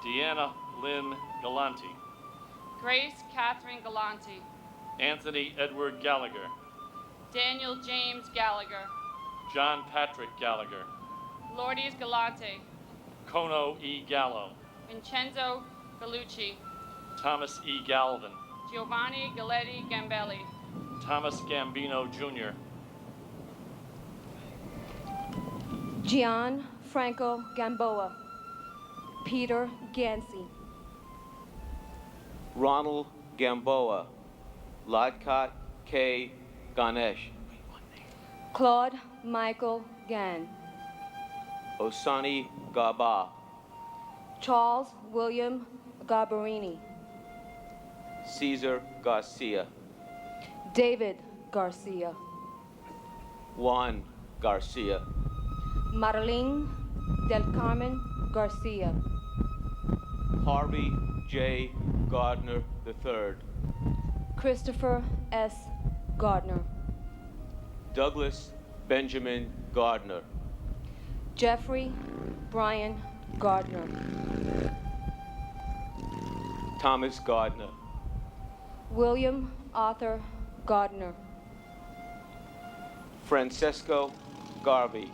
Speaker 20: Deanna Lynn Galante,
Speaker 11: Grace Catherine Galante,
Speaker 20: Anthony Edward Gallagher,
Speaker 11: Daniel James Gallagher,
Speaker 20: John Patrick Gallagher,
Speaker 11: Lourdes Galante,
Speaker 20: Kono E. Gallo,
Speaker 11: Vincenzo Gallucci,
Speaker 20: Thomas E. Galvin,
Speaker 11: Giovanni Galetti Gambelli,
Speaker 20: Thomas Gambino Jr.,
Speaker 17: Gian Franco Gamboa, Peter Gansey,
Speaker 14: Ronald Gamboa, Ladkat K. Ganesh,
Speaker 17: Claude Michael Gann,
Speaker 14: Osani Gaba,
Speaker 17: Charles William Garbarini,
Speaker 14: Caesar Garcia,
Speaker 18: David Garcia,
Speaker 14: Juan Garcia,
Speaker 18: Marlene del Carmen Garcia,
Speaker 14: Harvey J. Gardner III,
Speaker 18: Christopher S. Gardner,
Speaker 14: Douglas Benjamin Gardner,
Speaker 18: Jeffrey Brian Gardner,
Speaker 14: Thomas Gardner,
Speaker 18: William Arthur Gardner,
Speaker 14: Francesco Garvey,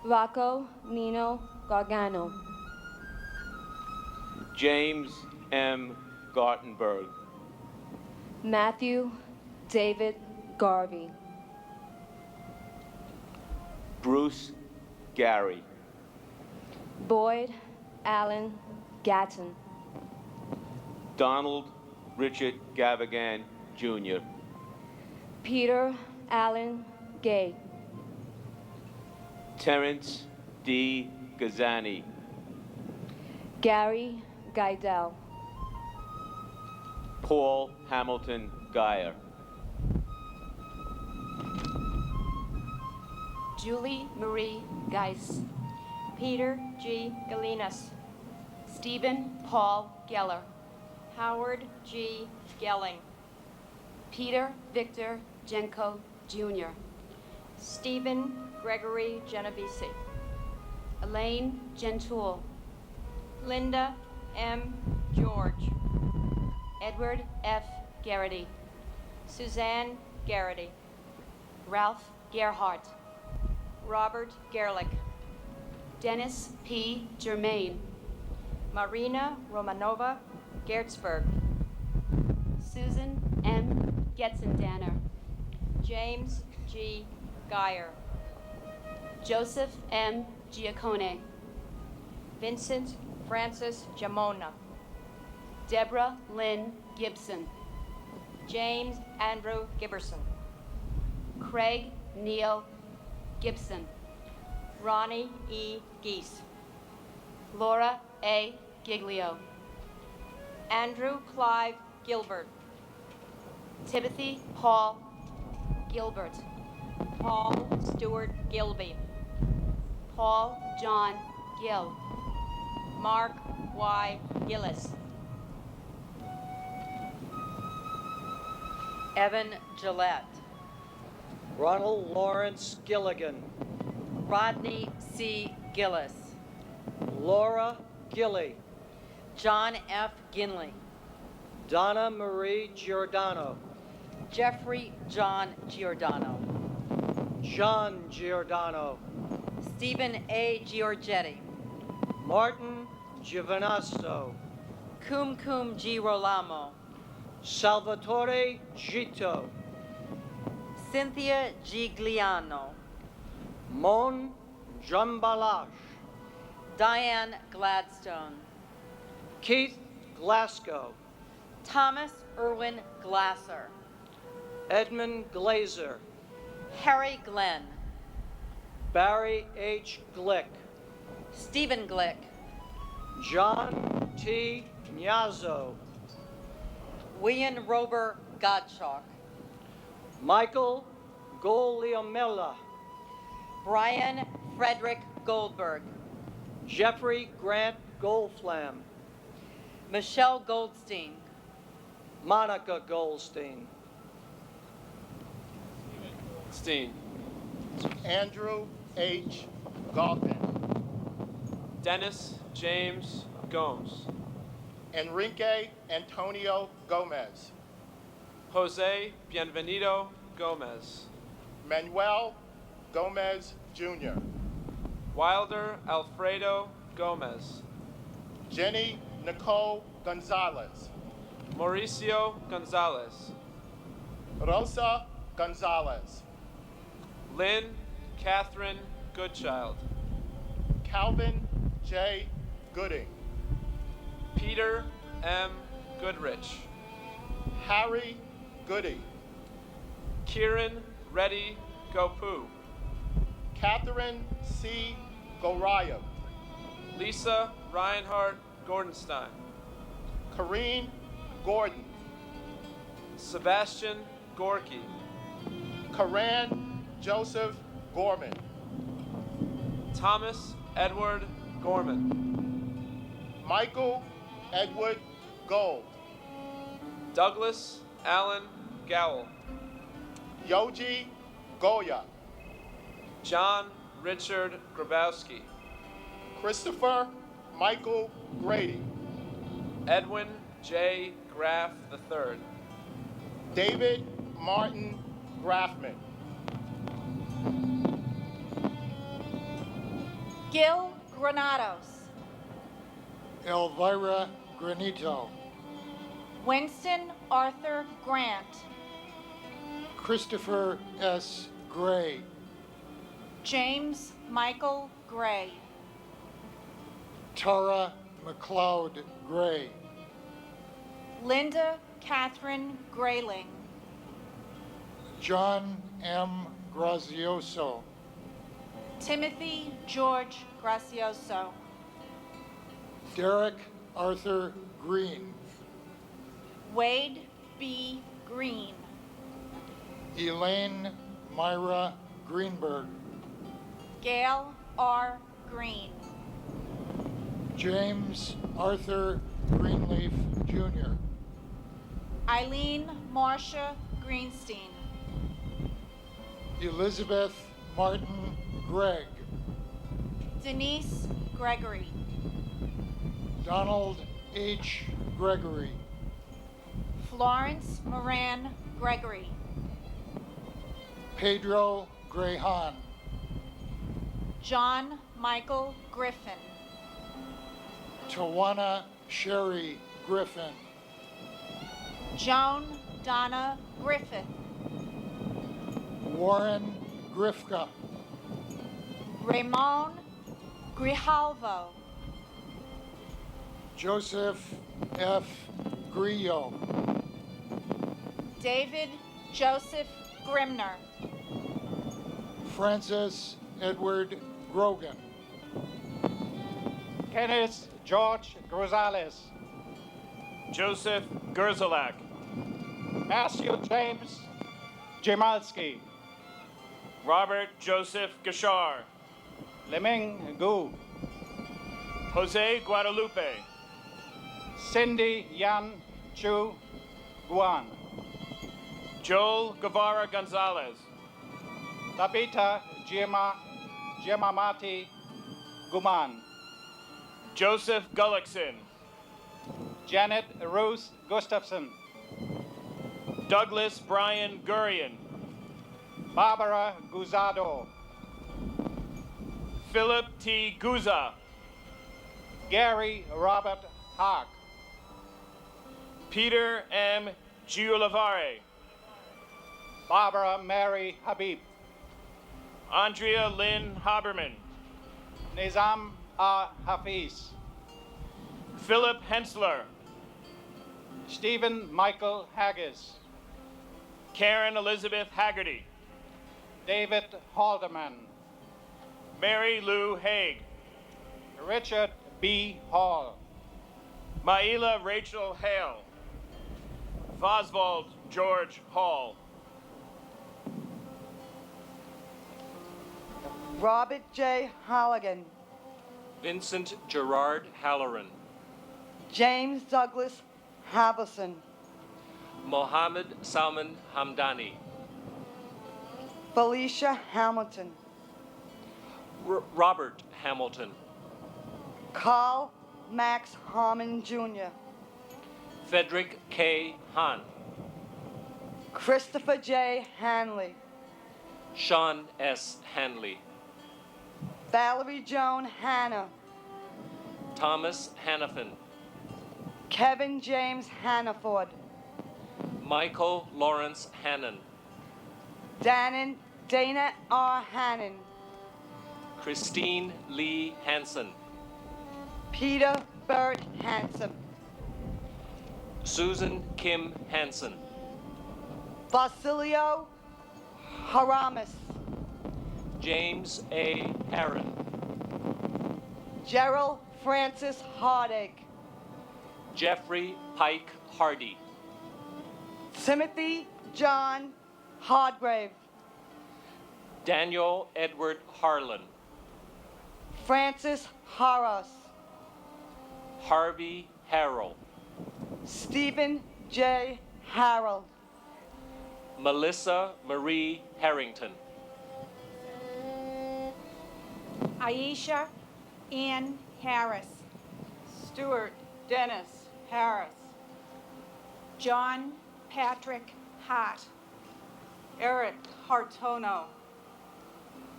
Speaker 18: Rocco Nino Gargano,
Speaker 14: James M. Gartenberg,
Speaker 18: Matthew David Garvey,
Speaker 14: Bruce Gary,
Speaker 18: Boyd Allen Gatton,
Speaker 14: Donald Richard Gavigan, Jr.,
Speaker 18: Peter Allen Gay,
Speaker 14: Terrence D. Gazani,
Speaker 18: Gary Guidel,
Speaker 14: Paul Hamilton Geyer,
Speaker 10: Julie Marie Geis, Peter G. Galinas, Stephen Paul Geller, Howard G. Gelling, Peter Victor Jenko Jr., Stephen Gregory Genovese, Elaine Gentile, Linda M. George, Edward F. Garrity, Suzanne Garrity, Ralph Gerhardt, Robert Gerlich, Dennis P. Germain, Marina Romanova Gertzberg, Susan M. Getzendanner, James G. Geyer, Joseph M. Giacone, Vincent Francis Jamona, Deborah Lynn Gibson, James Andrew Gibberson, Craig Neil Gibson, Ronnie E. Geese, Laura A. Giglio, Andrew Clive Gilbert, Timothy Paul Gilbert, Paul Stewart Gilby, Paul John Gill, Mark Y. Gillis,
Speaker 19: Evan Gillette,
Speaker 17: Ronald Lawrence Gilligan,
Speaker 19: Rodney C. Gillis,
Speaker 17: Laura Gilly,
Speaker 19: John F. Ginley,
Speaker 17: Donna Marie Giordano,
Speaker 19: Jeffrey John Giordano,
Speaker 17: John Giordano,
Speaker 19: Stephen A. Giorgetti,
Speaker 17: Martin Giovinazzo,
Speaker 19: Kum Girolamo,
Speaker 17: Salvatore Gito,
Speaker 19: Cynthia Gigliano,
Speaker 17: Mon Jambalash,
Speaker 19: Diane Gladstone,
Speaker 17: Keith Glasgow,
Speaker 19: Thomas Irwin Glasser,
Speaker 17: Edmund Glazer,
Speaker 19: Harry Glenn,
Speaker 17: Barry H. Glick,
Speaker 19: Stephen Glick,
Speaker 17: John T. Gnazzo,
Speaker 19: William Rober Gottschalk,
Speaker 17: Michael Goliomella,
Speaker 19: Brian Frederick Goldberg,
Speaker 17: Jeffrey Grant Goldflam,
Speaker 19: Michelle Goldstein,
Speaker 17: Monica Goldstein,
Speaker 1: Steen,
Speaker 20: Andrew H. Galpin,
Speaker 1: Dennis James Gomes,
Speaker 20: Enrique Antonio Gomez,
Speaker 1: Jose Bienvenido Gomez,
Speaker 20: Manuel Gomez Jr.,
Speaker 1: Wilder Alfredo Gomez,
Speaker 20: Jenny Nicole Gonzalez,
Speaker 1: Mauricio Gonzalez,
Speaker 20: Rosa Gonzalez,
Speaker 1: Lynn Catherine Goodchild,
Speaker 20: Calvin J. Gooding,
Speaker 1: Peter M. Goodrich,
Speaker 20: Harry Goody,
Speaker 1: Kieran Reddy Gopu,
Speaker 20: Catherine C. Goraya,
Speaker 1: Lisa Reinhardt Gordonstein,
Speaker 20: Corrine Gordon,
Speaker 1: Sebastian Gorky,
Speaker 20: Karan Joseph Gorman,
Speaker 1: Thomas Edward Gorman,
Speaker 20: Michael Edward Gold,
Speaker 1: Douglas Allen Gowell,
Speaker 20: Yoji Goya,
Speaker 1: John Richard Grabowski,
Speaker 20: Christopher Michael Grady,
Speaker 1: Edwin J. Graff III,
Speaker 20: David Martin Graffman,
Speaker 8: Gil Granados,
Speaker 4: Elvira Granito,
Speaker 8: Winston Arthur Grant,
Speaker 4: Christopher S. Gray,
Speaker 8: James Michael Gray,
Speaker 4: Tara McLeod Gray,
Speaker 8: Linda Catherine Grayling,
Speaker 4: John M. Grazioso,
Speaker 8: Timothy George Gracioso,
Speaker 4: Derek Arthur Green,
Speaker 8: Wade B. Green,
Speaker 4: Elaine Myra Greenberg,
Speaker 8: Gail R. Green,
Speaker 4: James Arthur Greenleaf Jr.,
Speaker 8: Eileen Marcia Greenstein,
Speaker 4: Elizabeth Martin Gregg,
Speaker 8: Denise Gregory,
Speaker 4: Donald H. Gregory,
Speaker 8: Florence Moran Gregory,
Speaker 4: Pedro Grehan,
Speaker 8: John Michael Griffin,
Speaker 4: Tawana Sherry Griffin,
Speaker 8: Joan Donna Griffith,
Speaker 4: Warren Grifka,
Speaker 8: Ramon Grijalvo,
Speaker 4: Joseph F. Grillo,
Speaker 8: David Joseph Grimner,
Speaker 4: Francis Edward Grogan,
Speaker 20: Kenneth George Rosales,
Speaker 1: Joseph Gerzalak,
Speaker 20: Matthew James Jamalski,
Speaker 1: Robert Joseph Gashar,
Speaker 20: Leming Gu,
Speaker 1: Jose Guadalupe,
Speaker 20: Cindy Yan Chu Guan,
Speaker 1: Joel Guevara Gonzalez,
Speaker 20: Tabitha Giamamati Guman,
Speaker 1: Joseph Gullickson,
Speaker 20: Janet Ruth Gustafson,
Speaker 1: Douglas Brian Gurian,
Speaker 20: Barbara Guzado,
Speaker 1: Philip T. Guza,
Speaker 20: Gary Robert Haag,
Speaker 1: Peter M. Giulavare,
Speaker 20: Barbara Mary Habib,
Speaker 1: Andrea Lynn Haberman,
Speaker 20: Nizam A. Hafiz,
Speaker 1: Philip Hensler,
Speaker 20: Stephen Michael Haggis,
Speaker 1: Karen Elizabeth Haggerty,
Speaker 20: David Haldeman,
Speaker 1: Mary Lou Haig,
Speaker 20: Richard B. Hall,
Speaker 1: Maila Rachel Hale, Voswald George Hall,
Speaker 19: Robert J. Halligan,
Speaker 16: Vincent Gerard Halloran,
Speaker 19: James Douglas Havison,
Speaker 16: Mohammed Salman Hamdani,
Speaker 19: Felicia Hamilton,
Speaker 16: Robert Hamilton,
Speaker 19: Carl Max Harmon Jr.,
Speaker 16: Frederick K. Hahn,
Speaker 19: Christopher J. Hanley,
Speaker 16: Sean S. Hanley,
Speaker 19: Valerie Joan Hanna,
Speaker 16: Thomas Hannafin,
Speaker 19: Kevin James Hannaford,
Speaker 16: Michael Lawrence Hannon,
Speaker 19: Dana R. Hannon,
Speaker 16: Christine Lee Hansen,
Speaker 19: Peter Burt Hansen,
Speaker 16: Susan Kim Hansen,
Speaker 19: Basilio Haramis,
Speaker 16: James A. Aaron,
Speaker 19: Gerald Francis Hardig,
Speaker 16: Jeffrey Pike Hardy,
Speaker 20: Timothy John Hardgrave,
Speaker 17: Daniel Edward Harlan,
Speaker 20: Francis Haros,
Speaker 17: Harvey Harrell,
Speaker 20: Stephen J. Harold,
Speaker 17: Melissa Marie Harrington,
Speaker 8: Aisha Ann Harris,
Speaker 20: Stuart Dennis Harris,
Speaker 8: John Patrick Hart,
Speaker 20: Eric Hartono,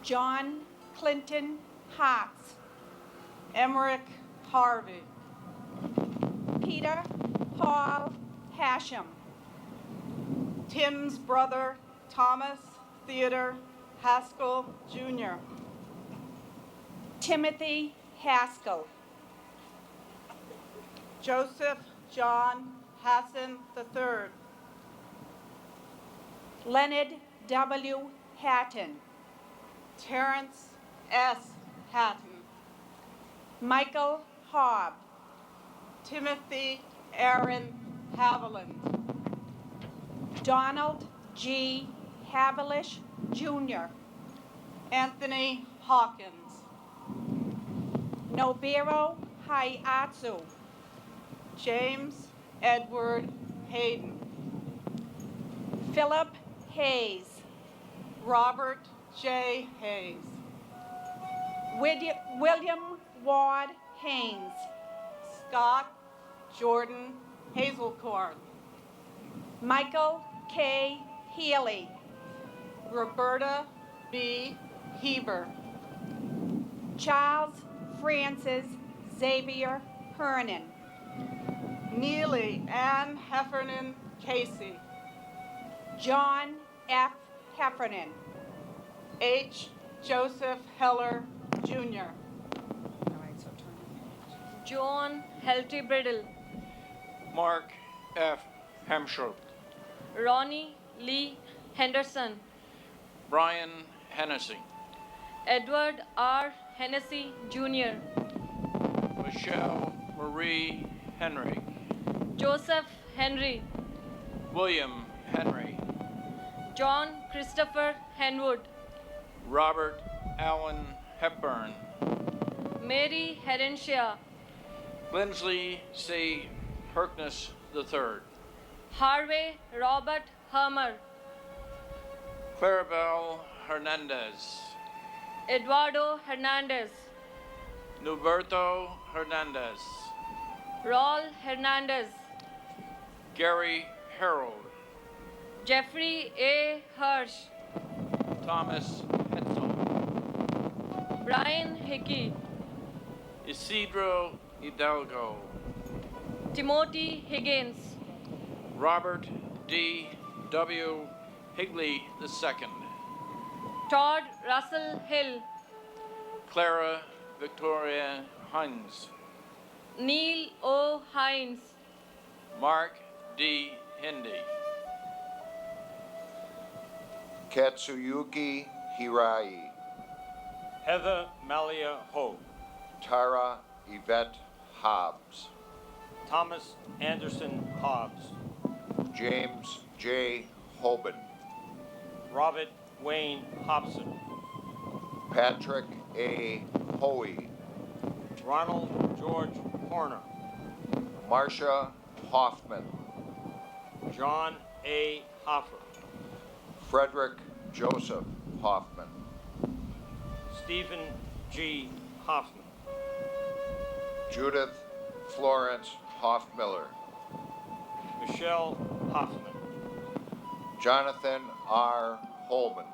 Speaker 8: John Clinton Hartz,
Speaker 20: Emmerich Harvey,
Speaker 8: Peter Paul Hashem,
Speaker 20: Tim's brother Thomas Theodore Haskell Jr.,
Speaker 8: Timothy Haskell,
Speaker 20: Joseph John Hassan III,
Speaker 8: Leonard W. Hatton,
Speaker 20: Terrence S. Hatton,
Speaker 8: Michael Hobb,
Speaker 20: Timothy Aaron Haviland,
Speaker 8: Donald G. Havilish Jr.,
Speaker 20: Anthony Hawkins,
Speaker 8: Nobuhiro Hayatsu,
Speaker 20: James Edward Hayden,
Speaker 8: Philip Hayes,
Speaker 20: Robert J. Hayes,
Speaker 8: William Ward Haynes,
Speaker 20: Scott Jordan Hazelcorn,
Speaker 8: Michael K. Healy,
Speaker 20: Roberta B. Heber,
Speaker 8: Charles Francis Xavier Hernan,
Speaker 20: Neely Ann Heffernan Casey,
Speaker 8: John F. Heffernan,
Speaker 20: H. Joseph Heller, Jr.,
Speaker 10: John Helty Brittle,
Speaker 2: Mark F. Hemschel,
Speaker 10: Ronnie Lee Henderson,
Speaker 2: Brian Hennessy,
Speaker 10: Edward R. Hennessy Jr.,
Speaker 2: Michelle Marie Henry,
Speaker 10: Joseph Henry,
Speaker 2: William Henry,
Speaker 10: John Christopher Henwood,
Speaker 2: Robert Allen Hepburn,
Speaker 10: Mary Herencia,
Speaker 2: Lindsley C. Harkness III,
Speaker 10: Harvey Robert Hummer,
Speaker 2: Clarabelle Hernandez,
Speaker 10: Eduardo Hernandez,
Speaker 2: Nuberto Hernandez,
Speaker 10: Raul Hernandez,
Speaker 2: Gary Harold,
Speaker 10: Jeffrey A. Hirsch,
Speaker 2: Thomas Hetzel,
Speaker 10: Brian Hickey,
Speaker 2: Isidro Hidalgo,
Speaker 10: Timothy Higgins,
Speaker 2: Robert D. W. Higley II,
Speaker 10: Todd Russell Hill,
Speaker 2: Clara Victoria Hines,
Speaker 10: Neil O. Hines,
Speaker 2: Mark D. Hindi,
Speaker 19: Katsuyuki Hirai,
Speaker 13: Heather Malia Ho,
Speaker 19: Tara Yvette Hobbs,
Speaker 13: Thomas Anderson Hobbs,
Speaker 19: James J. Hoban,
Speaker 13: Robert Wayne Hobson,
Speaker 19: Patrick A. Hoey,
Speaker 13: Ronald George Horner,
Speaker 19: Marcia Hoffman,
Speaker 13: John A. Hoffer,
Speaker 19: Frederick Joseph Hoffman,
Speaker 13: Stephen G. Hoffman,
Speaker 19: Judith Florence Hoffmiller,
Speaker 13: Michelle Hoffman,
Speaker 19: Jonathan R. Holman,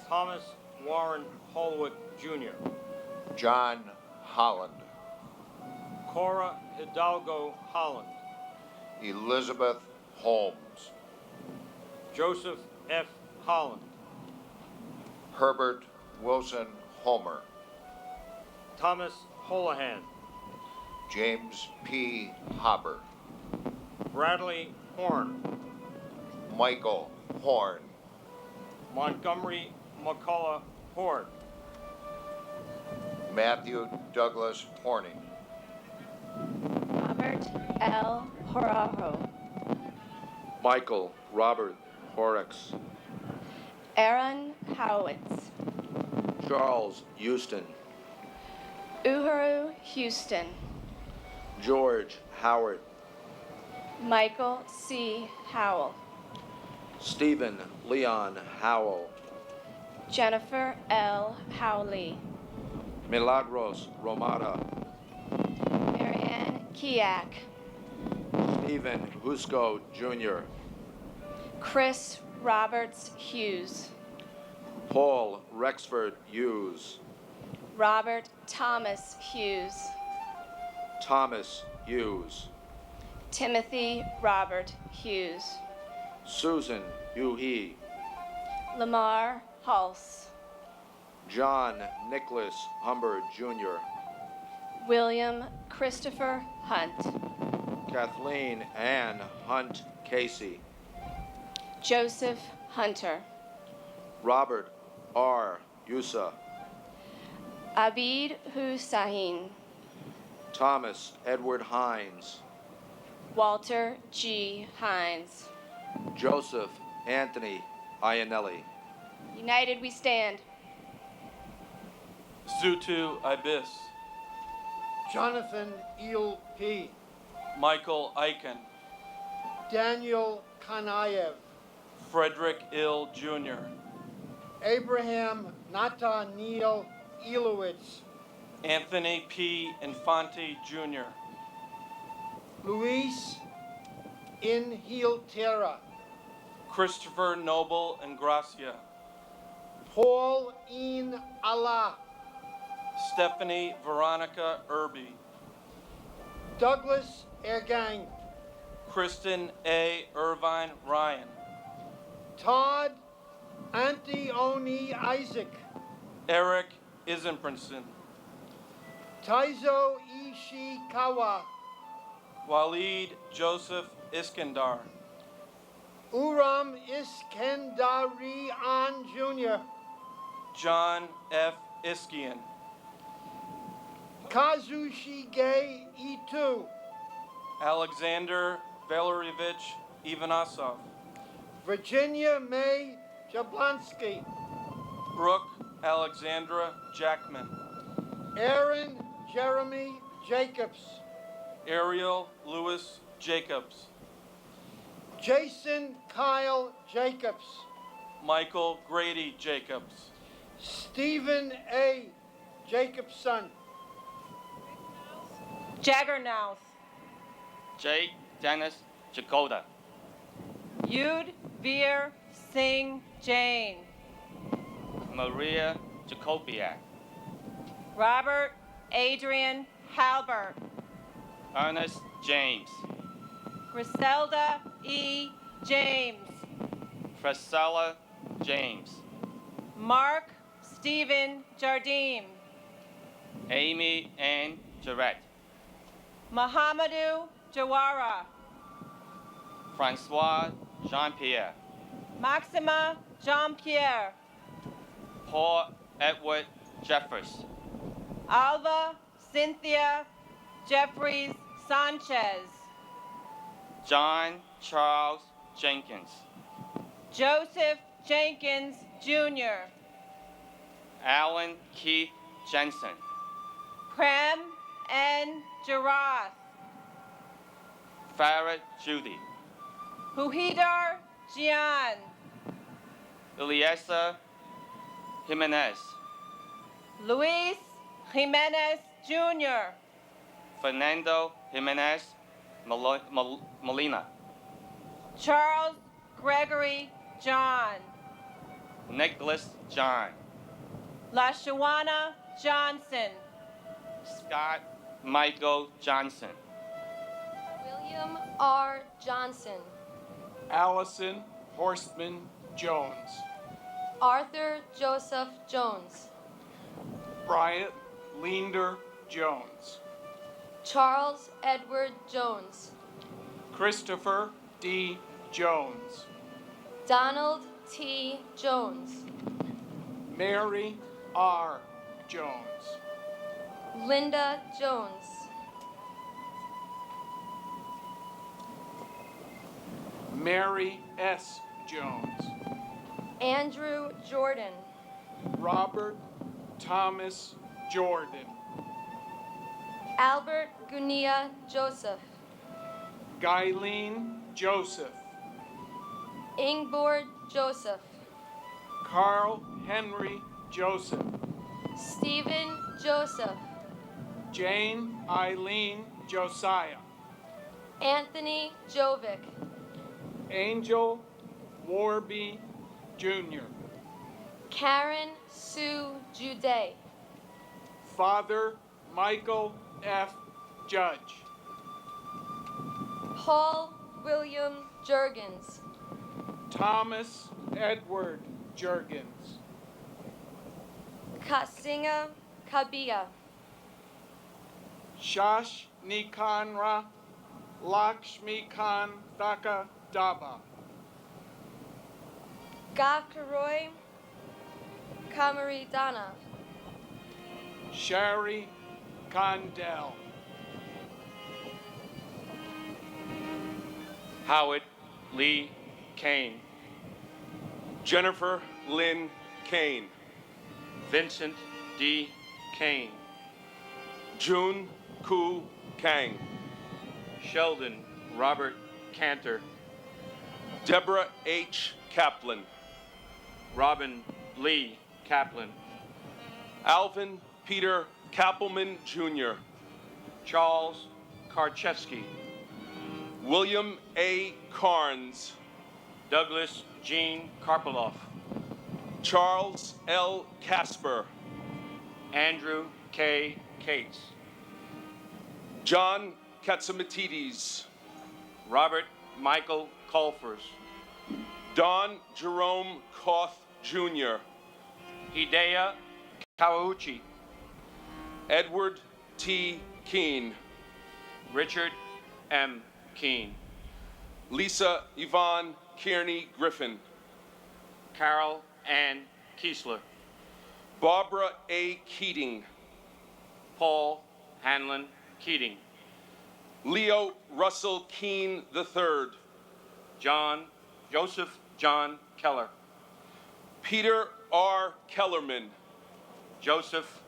Speaker 13: Thomas Warren Holwick Jr.,
Speaker 19: John Holland,
Speaker 13: Cora Hidalgo Holland,
Speaker 19: Elizabeth Holmes,
Speaker 13: Joseph F. Holland,
Speaker 19: Herbert Wilson Homer,
Speaker 13: Thomas Holohan,
Speaker 19: James P. Hopper,
Speaker 13: Bradley Horn,
Speaker 19: Michael Horn,
Speaker 13: Montgomery McCullough Horde,
Speaker 19: Matthew Douglas Horning,
Speaker 10: Robert L. Horaho,
Speaker 19: Michael Robert Horrocks,
Speaker 3: Aaron Howitz,
Speaker 19: Charles Houston,
Speaker 3: Uhuru Houston,
Speaker 19: George Howard,
Speaker 3: Michael C. Howell,
Speaker 19: Stephen Leon Howell,
Speaker 3: Jennifer L. Howley,
Speaker 19: Milagros Romata,
Speaker 3: Marianne Kiak,
Speaker 19: Stephen Husco Jr.,
Speaker 3: Chris Roberts Hughes,
Speaker 19: Paul Rexford Hughes,
Speaker 3: Robert Thomas Hughes,
Speaker 19: Thomas Hughes,
Speaker 3: Timothy Robert Hughes,
Speaker 19: Susan Hughey,
Speaker 3: Lamar Hulse,
Speaker 19: John Nicholas Humbert Jr.,
Speaker 3: William Christopher Hunt,
Speaker 19: Kathleen Ann Hunt Casey,
Speaker 3: Joseph Hunter,
Speaker 19: Robert R. Yusa,
Speaker 3: Abid Hussain,
Speaker 19: Thomas Edward Hines,
Speaker 3: Walter G. Hines.
Speaker 19: Joseph Anthony Iannelli,
Speaker 3: United we stand.
Speaker 13: Zutu Ibis,
Speaker 10: Jonathan Eel P.,
Speaker 13: Michael Eichen,
Speaker 10: Daniel Kanayev,
Speaker 13: Frederick Ill Jr.,
Speaker 10: Abraham Nathaniel Elowitz,
Speaker 13: Anthony P. Infante Jr.,
Speaker 10: Luis Inhiltera,
Speaker 13: Christopher Noble and Gracia,
Speaker 10: Paul In Allah,
Speaker 13: Stephanie Veronica Irby,
Speaker 10: Douglas Ergang,
Speaker 13: Kristen A. Irvine Ryan,
Speaker 10: Todd Antioni Isaac,
Speaker 13: Eric Isenprinson,
Speaker 10: Taizo Ishikawa,
Speaker 13: Walid Joseph Iskandar,
Speaker 10: Uram Iskandari An Jr.,
Speaker 13: John F. Iskian,
Speaker 10: Kazushige Itu,
Speaker 13: Alexander Valerievich Ivanasov,
Speaker 10: Virginia May Jablonski,
Speaker 13: Brooke Alexandra Jackman,
Speaker 10: Aaron Jeremy Jacobs,
Speaker 13: Ariel Lewis Jacobs,
Speaker 10: Jason Kyle Jacobs,
Speaker 13: Michael Grady Jacobs,
Speaker 10: Stephen A. Jacobson,
Speaker 12: Jaggernauth,
Speaker 1: Jake Dennis Jagoda,
Speaker 12: Yud Veer Singh Jain,
Speaker 1: Maria Jacobiak,
Speaker 12: Robert Adrian Halbert,
Speaker 1: Ernest James,
Speaker 12: Griselda E. James,
Speaker 1: Priscilla James,
Speaker 12: Mark Stephen Jardim,
Speaker 1: Amy Ann Jarrett,
Speaker 12: Muhammadu Jawara,
Speaker 1: Francois Jean-Pierre,
Speaker 12: Maxima Jean-Pierre,
Speaker 1: Paul Edward Jeffers,
Speaker 12: Alva Cynthia Jeffries Sanchez,
Speaker 1: John Charles Jenkins,
Speaker 12: Joseph Jenkins Jr.,
Speaker 1: Alan Keith Jensen,
Speaker 12: Prem N. Jarath,
Speaker 1: Farrah Judy,
Speaker 12: Huhidar Jian,
Speaker 1: Eliesa Jimenez,
Speaker 12: Luis Jimenez Jr.,
Speaker 1: Fernando Jimenez Molina,
Speaker 12: Charles Gregory John,
Speaker 1: Nicholas John,
Speaker 12: LaShawana Johnson,
Speaker 1: Scott Michael Johnson,
Speaker 11: William R. Johnson,
Speaker 13: Allison Horstman Jones,
Speaker 11: Arthur Joseph Jones,
Speaker 13: Bryant Leander Jones,
Speaker 11: Charles Edward Jones,
Speaker 13: Christopher D. Jones,
Speaker 11: Donald T. Jones,
Speaker 13: Mary R. Jones,
Speaker 11: Linda Jones,
Speaker 13: Mary S. Jones,
Speaker 3: Andrew Jordan,
Speaker 13: Robert Thomas Jordan,
Speaker 3: Albert Gunia Joseph,
Speaker 13: Guyleen Joseph,
Speaker 3: Ingborg Joseph,
Speaker 13: Carl Henry Joseph,
Speaker 3: Stephen Joseph,
Speaker 13: Jane Eileen Josiah,
Speaker 3: Anthony Jovic,
Speaker 13: Angel Warby Jr.,
Speaker 3: Karen Sue Jude,
Speaker 13: Father Michael F. Judge,
Speaker 3: Paul William Jurgens,
Speaker 13: Thomas Edward Jurgens,
Speaker 3: Kasinga Kabia,
Speaker 13: Shash Nikanra Lakshmikantaka Daba,
Speaker 3: Gakaroy Kamaridana,
Speaker 13: Sherry Condell,
Speaker 1: Howard Lee Kane,
Speaker 10: Jennifer Lynn Kane,
Speaker 1: Vincent D. Kane,
Speaker 10: Jun Ku Kang,
Speaker 1: Sheldon Robert Cantor,
Speaker 10: Deborah H. Kaplan,
Speaker 1: Robin Lee Kaplan,
Speaker 10: Alvin Peter Kappelman Jr.,
Speaker 1: Charles Karchewski,
Speaker 10: William A. Carnes,
Speaker 1: Douglas Jean Karpoloff,
Speaker 10: Charles L. Casper,
Speaker 1: Andrew K. Cates,
Speaker 10: John Katsimatidis,
Speaker 1: Robert Michael Colfers,
Speaker 10: Don Jerome Koth Jr.,
Speaker 1: Hideo Kawauchi,
Speaker 10: Edward T. Keene,
Speaker 1: Richard M. Keene,
Speaker 10: Lisa Yvonne Kearney Griffin,
Speaker 1: Carol Ann Kiesler,
Speaker 10: Barbara A. Keating,
Speaker 1: Paul Hanlon Keating,
Speaker 10: Leo Russell Keene III,
Speaker 1: Joseph John Keller,
Speaker 10: Peter R. Kellerman,
Speaker 1: Joseph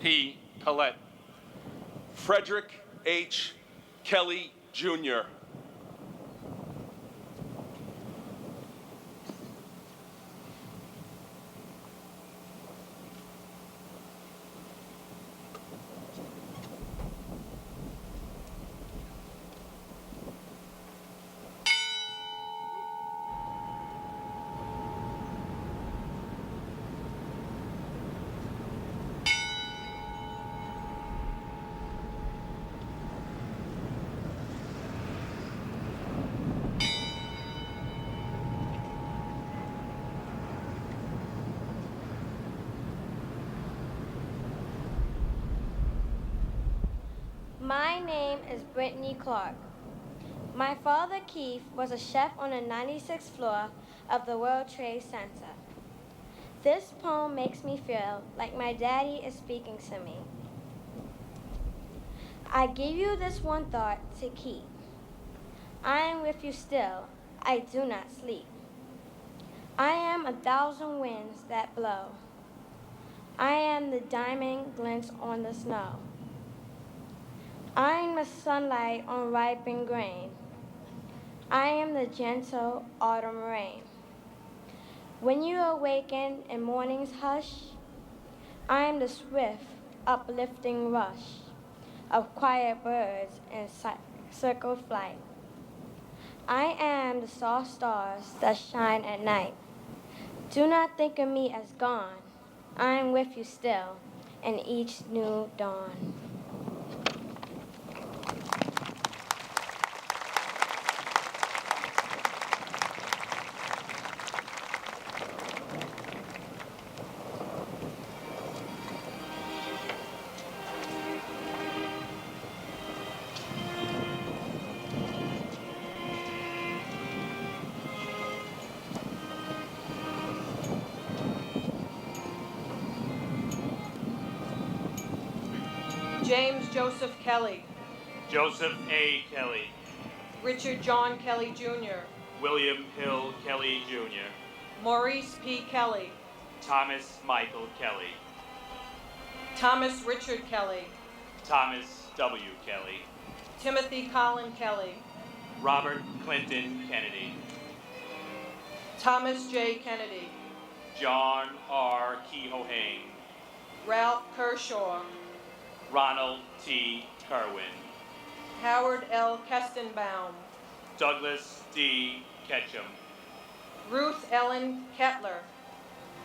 Speaker 1: P. Collette,
Speaker 10: Frederick H. Kelly Jr.,
Speaker 19: My name is Brittany Clark. My father, Keith, was a chef on the 96th floor of the World Trade Center. This poem makes me feel like my daddy is speaking to me. I give you this one thought to keep. I am with you still, I do not sleep. I am 1,000 winds that blow. I am the diamond glints on the snow. I am the sunlight on ripened grain. I am the gentle autumn rain. When you awaken in morning's hush, I am the swift, uplifting rush of quiet birds in circle flight. I am the soft stars that shine at night. Do not think of me as gone. I am with you still in each new dawn.
Speaker 12: James Joseph Kelly,
Speaker 1: Joseph A. Kelly,
Speaker 12: Richard John Kelly Jr.,
Speaker 19: William Hill Kelly Jr.,
Speaker 12: Maurice P. Kelly,
Speaker 19: Thomas Michael Kelly,
Speaker 12: Thomas Richard Kelly,
Speaker 19: Thomas W. Kelly,
Speaker 12: Timothy Colin Kelly,
Speaker 19: Robert Clinton Kennedy,
Speaker 12: Thomas J. Kennedy,
Speaker 19: John R. Kehoe-Hain,
Speaker 12: Ralph Kershaw,
Speaker 19: Ronald T. Kerwin,
Speaker 12: Howard L. Kestenbaum,
Speaker 19: Douglas D. Ketchum,
Speaker 12: Ruth Ellen Kettler,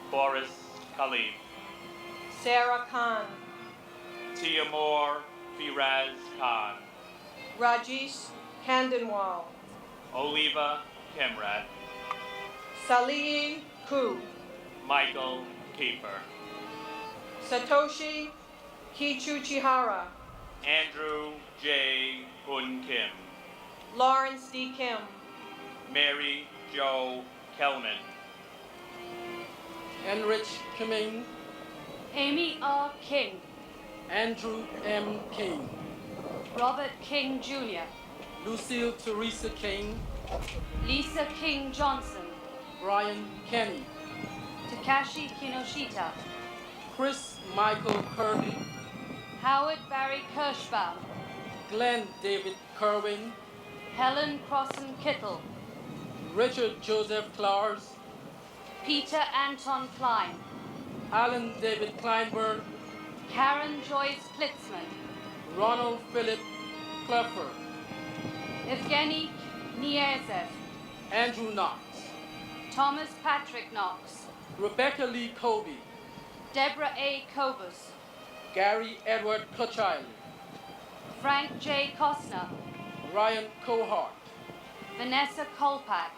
Speaker 19: Boris Khalif,
Speaker 12: Sarah Khan,
Speaker 19: Timur Firaz Khan,
Speaker 12: Rajesh Kandanwal,
Speaker 19: Oliva Kemrat,
Speaker 12: Salih Ku,
Speaker 19: Michael Keeper,
Speaker 12: Satoshi Kichuchihara,
Speaker 19: Andrew J. Hun Kim,
Speaker 12: Lawrence D. Kim,
Speaker 19: Mary Jo Kelman,
Speaker 13: Henrich Kimming,
Speaker 3: Amy R. King,
Speaker 13: Andrew M. King,
Speaker 3: Robert King Jr.,
Speaker 13: Lucille Teresa King,
Speaker 3: Lisa King Johnson,
Speaker 13: Brian Kenny,
Speaker 3: Takashi Kinoshita,
Speaker 13: Chris Michael Kirby,
Speaker 3: Howard Barry Kirschbaum,
Speaker 13: Glenn David Kerwin,
Speaker 3: Helen Crossan Kittle,
Speaker 13: Richard Joseph Clars,
Speaker 3: Peter Anton Klein,
Speaker 13: Alan David Kleinberg,
Speaker 3: Karen Joyce Plitzman,
Speaker 13: Ronald Philip Kleffer,
Speaker 3: Evgeny Niezev,
Speaker 13: Andrew Knox,
Speaker 3: Thomas Patrick Knox,
Speaker 13: Rebecca Lee Colby,
Speaker 3: Deborah A. Kobus,
Speaker 13: Gary Edward Clutchild,
Speaker 3: Frank J. Kostner,
Speaker 13: Ryan Cohart,
Speaker 3: Vanessa Kolpak,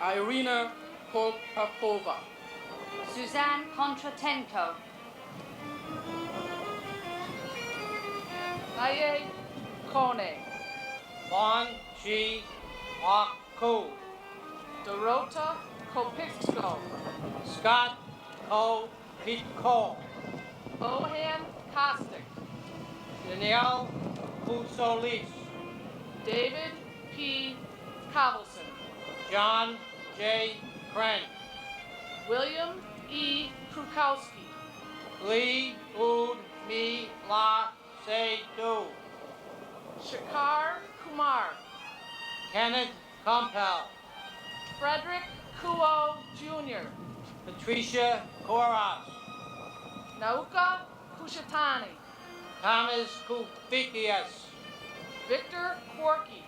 Speaker 13: Irina Kolpakova,
Speaker 3: Suzanne Kontratenko,
Speaker 13: Maye Kone,
Speaker 2: Bon Chi Aku,
Speaker 13: Dorota Kopitsko,
Speaker 2: Scott Ko Pitko,
Speaker 13: Ohan Kostic,
Speaker 2: Danielle Pusolis,
Speaker 13: David P. Cobblson,
Speaker 2: John J. Krent,
Speaker 13: William E. Krukowski,
Speaker 2: Lee Oud Mi La Se Du,
Speaker 13: Shakar Kumar,
Speaker 2: Kenneth Compel,
Speaker 13: Frederick Kuo Jr.,
Speaker 2: Patricia Koras,
Speaker 13: Nauka Kushatani,
Speaker 2: Thomas Kufikias,
Speaker 13: Victor Quarkey,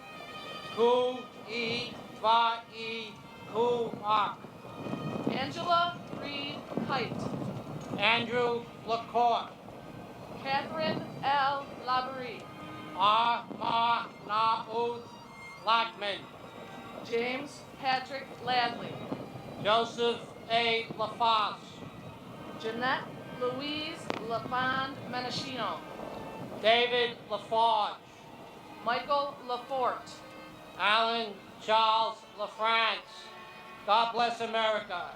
Speaker 2: Ku E Va E Ku Ak,
Speaker 13: Angela Reed Height,
Speaker 2: Andrew Lacourt,
Speaker 13: Catherine L. Laborie,
Speaker 2: Ah Ma Naud Lackman,
Speaker 13: James Patrick Ladley,
Speaker 2: Joseph A. LaFosse,
Speaker 13: Jeanette Louise LaFond Menachino,
Speaker 2: David LaForge,
Speaker 13: Michael Lafort,
Speaker 2: Alan Charles LaFrance. God bless America.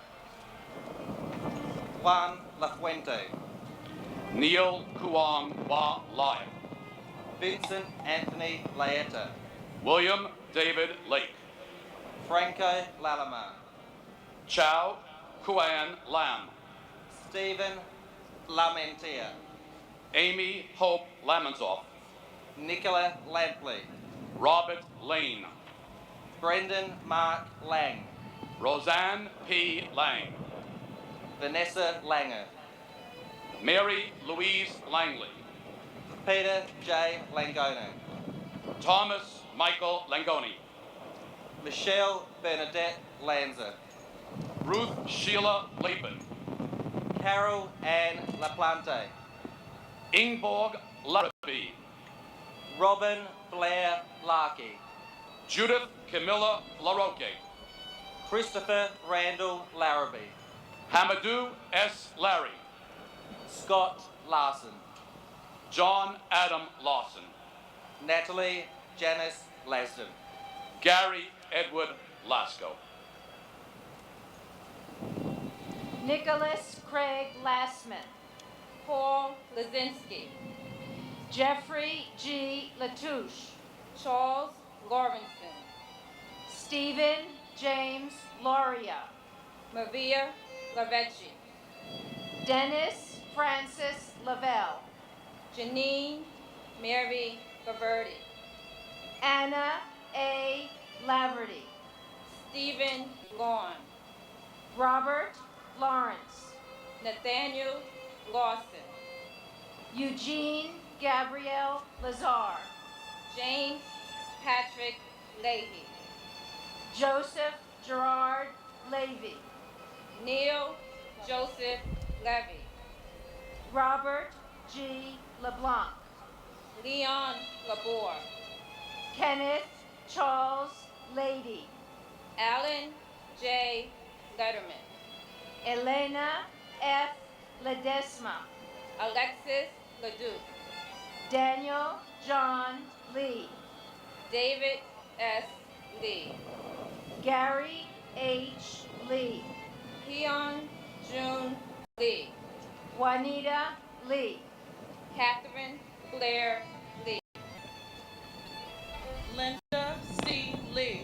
Speaker 7: Juan Lafuente,
Speaker 5: Neil Kuang Wa Lai,
Speaker 7: Vincent Anthony Laeta,
Speaker 5: William David Lake,
Speaker 7: Franco Lalama,
Speaker 5: Chow Kuan Lam,
Speaker 7: Stephen Lamentia,
Speaker 5: Amy Hope Lamonsoff,
Speaker 7: Nicola Lampley,
Speaker 5: Robert Lane,
Speaker 7: Brendan Mark Lang,
Speaker 5: Roseanne P. Lang,
Speaker 7: Vanessa Langer,
Speaker 5: Mary Louise Langley,
Speaker 7: Peter J. Langone,
Speaker 5: Thomas Michael Langoni,
Speaker 7: Michelle Bernadette Lanza,
Speaker 5: Ruth Sheila Lapin,
Speaker 7: Carol Ann LaPlante,
Speaker 5: Ingborg Larrabee,
Speaker 7: Robin Blair Larkey,
Speaker 5: Judith Camilla LaRocque,
Speaker 7: Christopher Randall Larrabee,
Speaker 5: Hamadou S. Larry,
Speaker 7: Scott Larson,
Speaker 5: John Adam Lawson,
Speaker 7: Natalie Janice Lasden,
Speaker 5: Gary Edward Lasco,
Speaker 3: Nicholas Craig Lassman, Paul Lazinski, Jeffrey G. Latouche, Charles Lawrenson, Stephen James Loria.
Speaker 19: Maria Lavecchi.
Speaker 3: Dennis Francis Lavelle.
Speaker 19: Janine Mary Gaverdi.
Speaker 3: Anna A. Laverty.
Speaker 19: Stephen Lawn.
Speaker 3: Robert Lawrence.
Speaker 19: Nathaniel Lawson.
Speaker 3: Eugene Gabrielle Lazar.
Speaker 19: James Patrick Leahy.
Speaker 3: Joseph Gerard Levy.
Speaker 19: Neil Joseph Levy.
Speaker 3: Robert G. LeBlanc.
Speaker 19: Leon Labor.
Speaker 3: Kenneth Charles Lady.
Speaker 19: Alan J. Letterman.
Speaker 3: Elena F. Ledesma.
Speaker 19: Alexis Leduc.
Speaker 3: Daniel John Lee.
Speaker 19: David S. Lee.
Speaker 3: Gary H. Lee.
Speaker 19: Keon June Lee.
Speaker 3: Juanita Lee.
Speaker 19: Catherine Blair Lee.
Speaker 13: Linda C. Lee.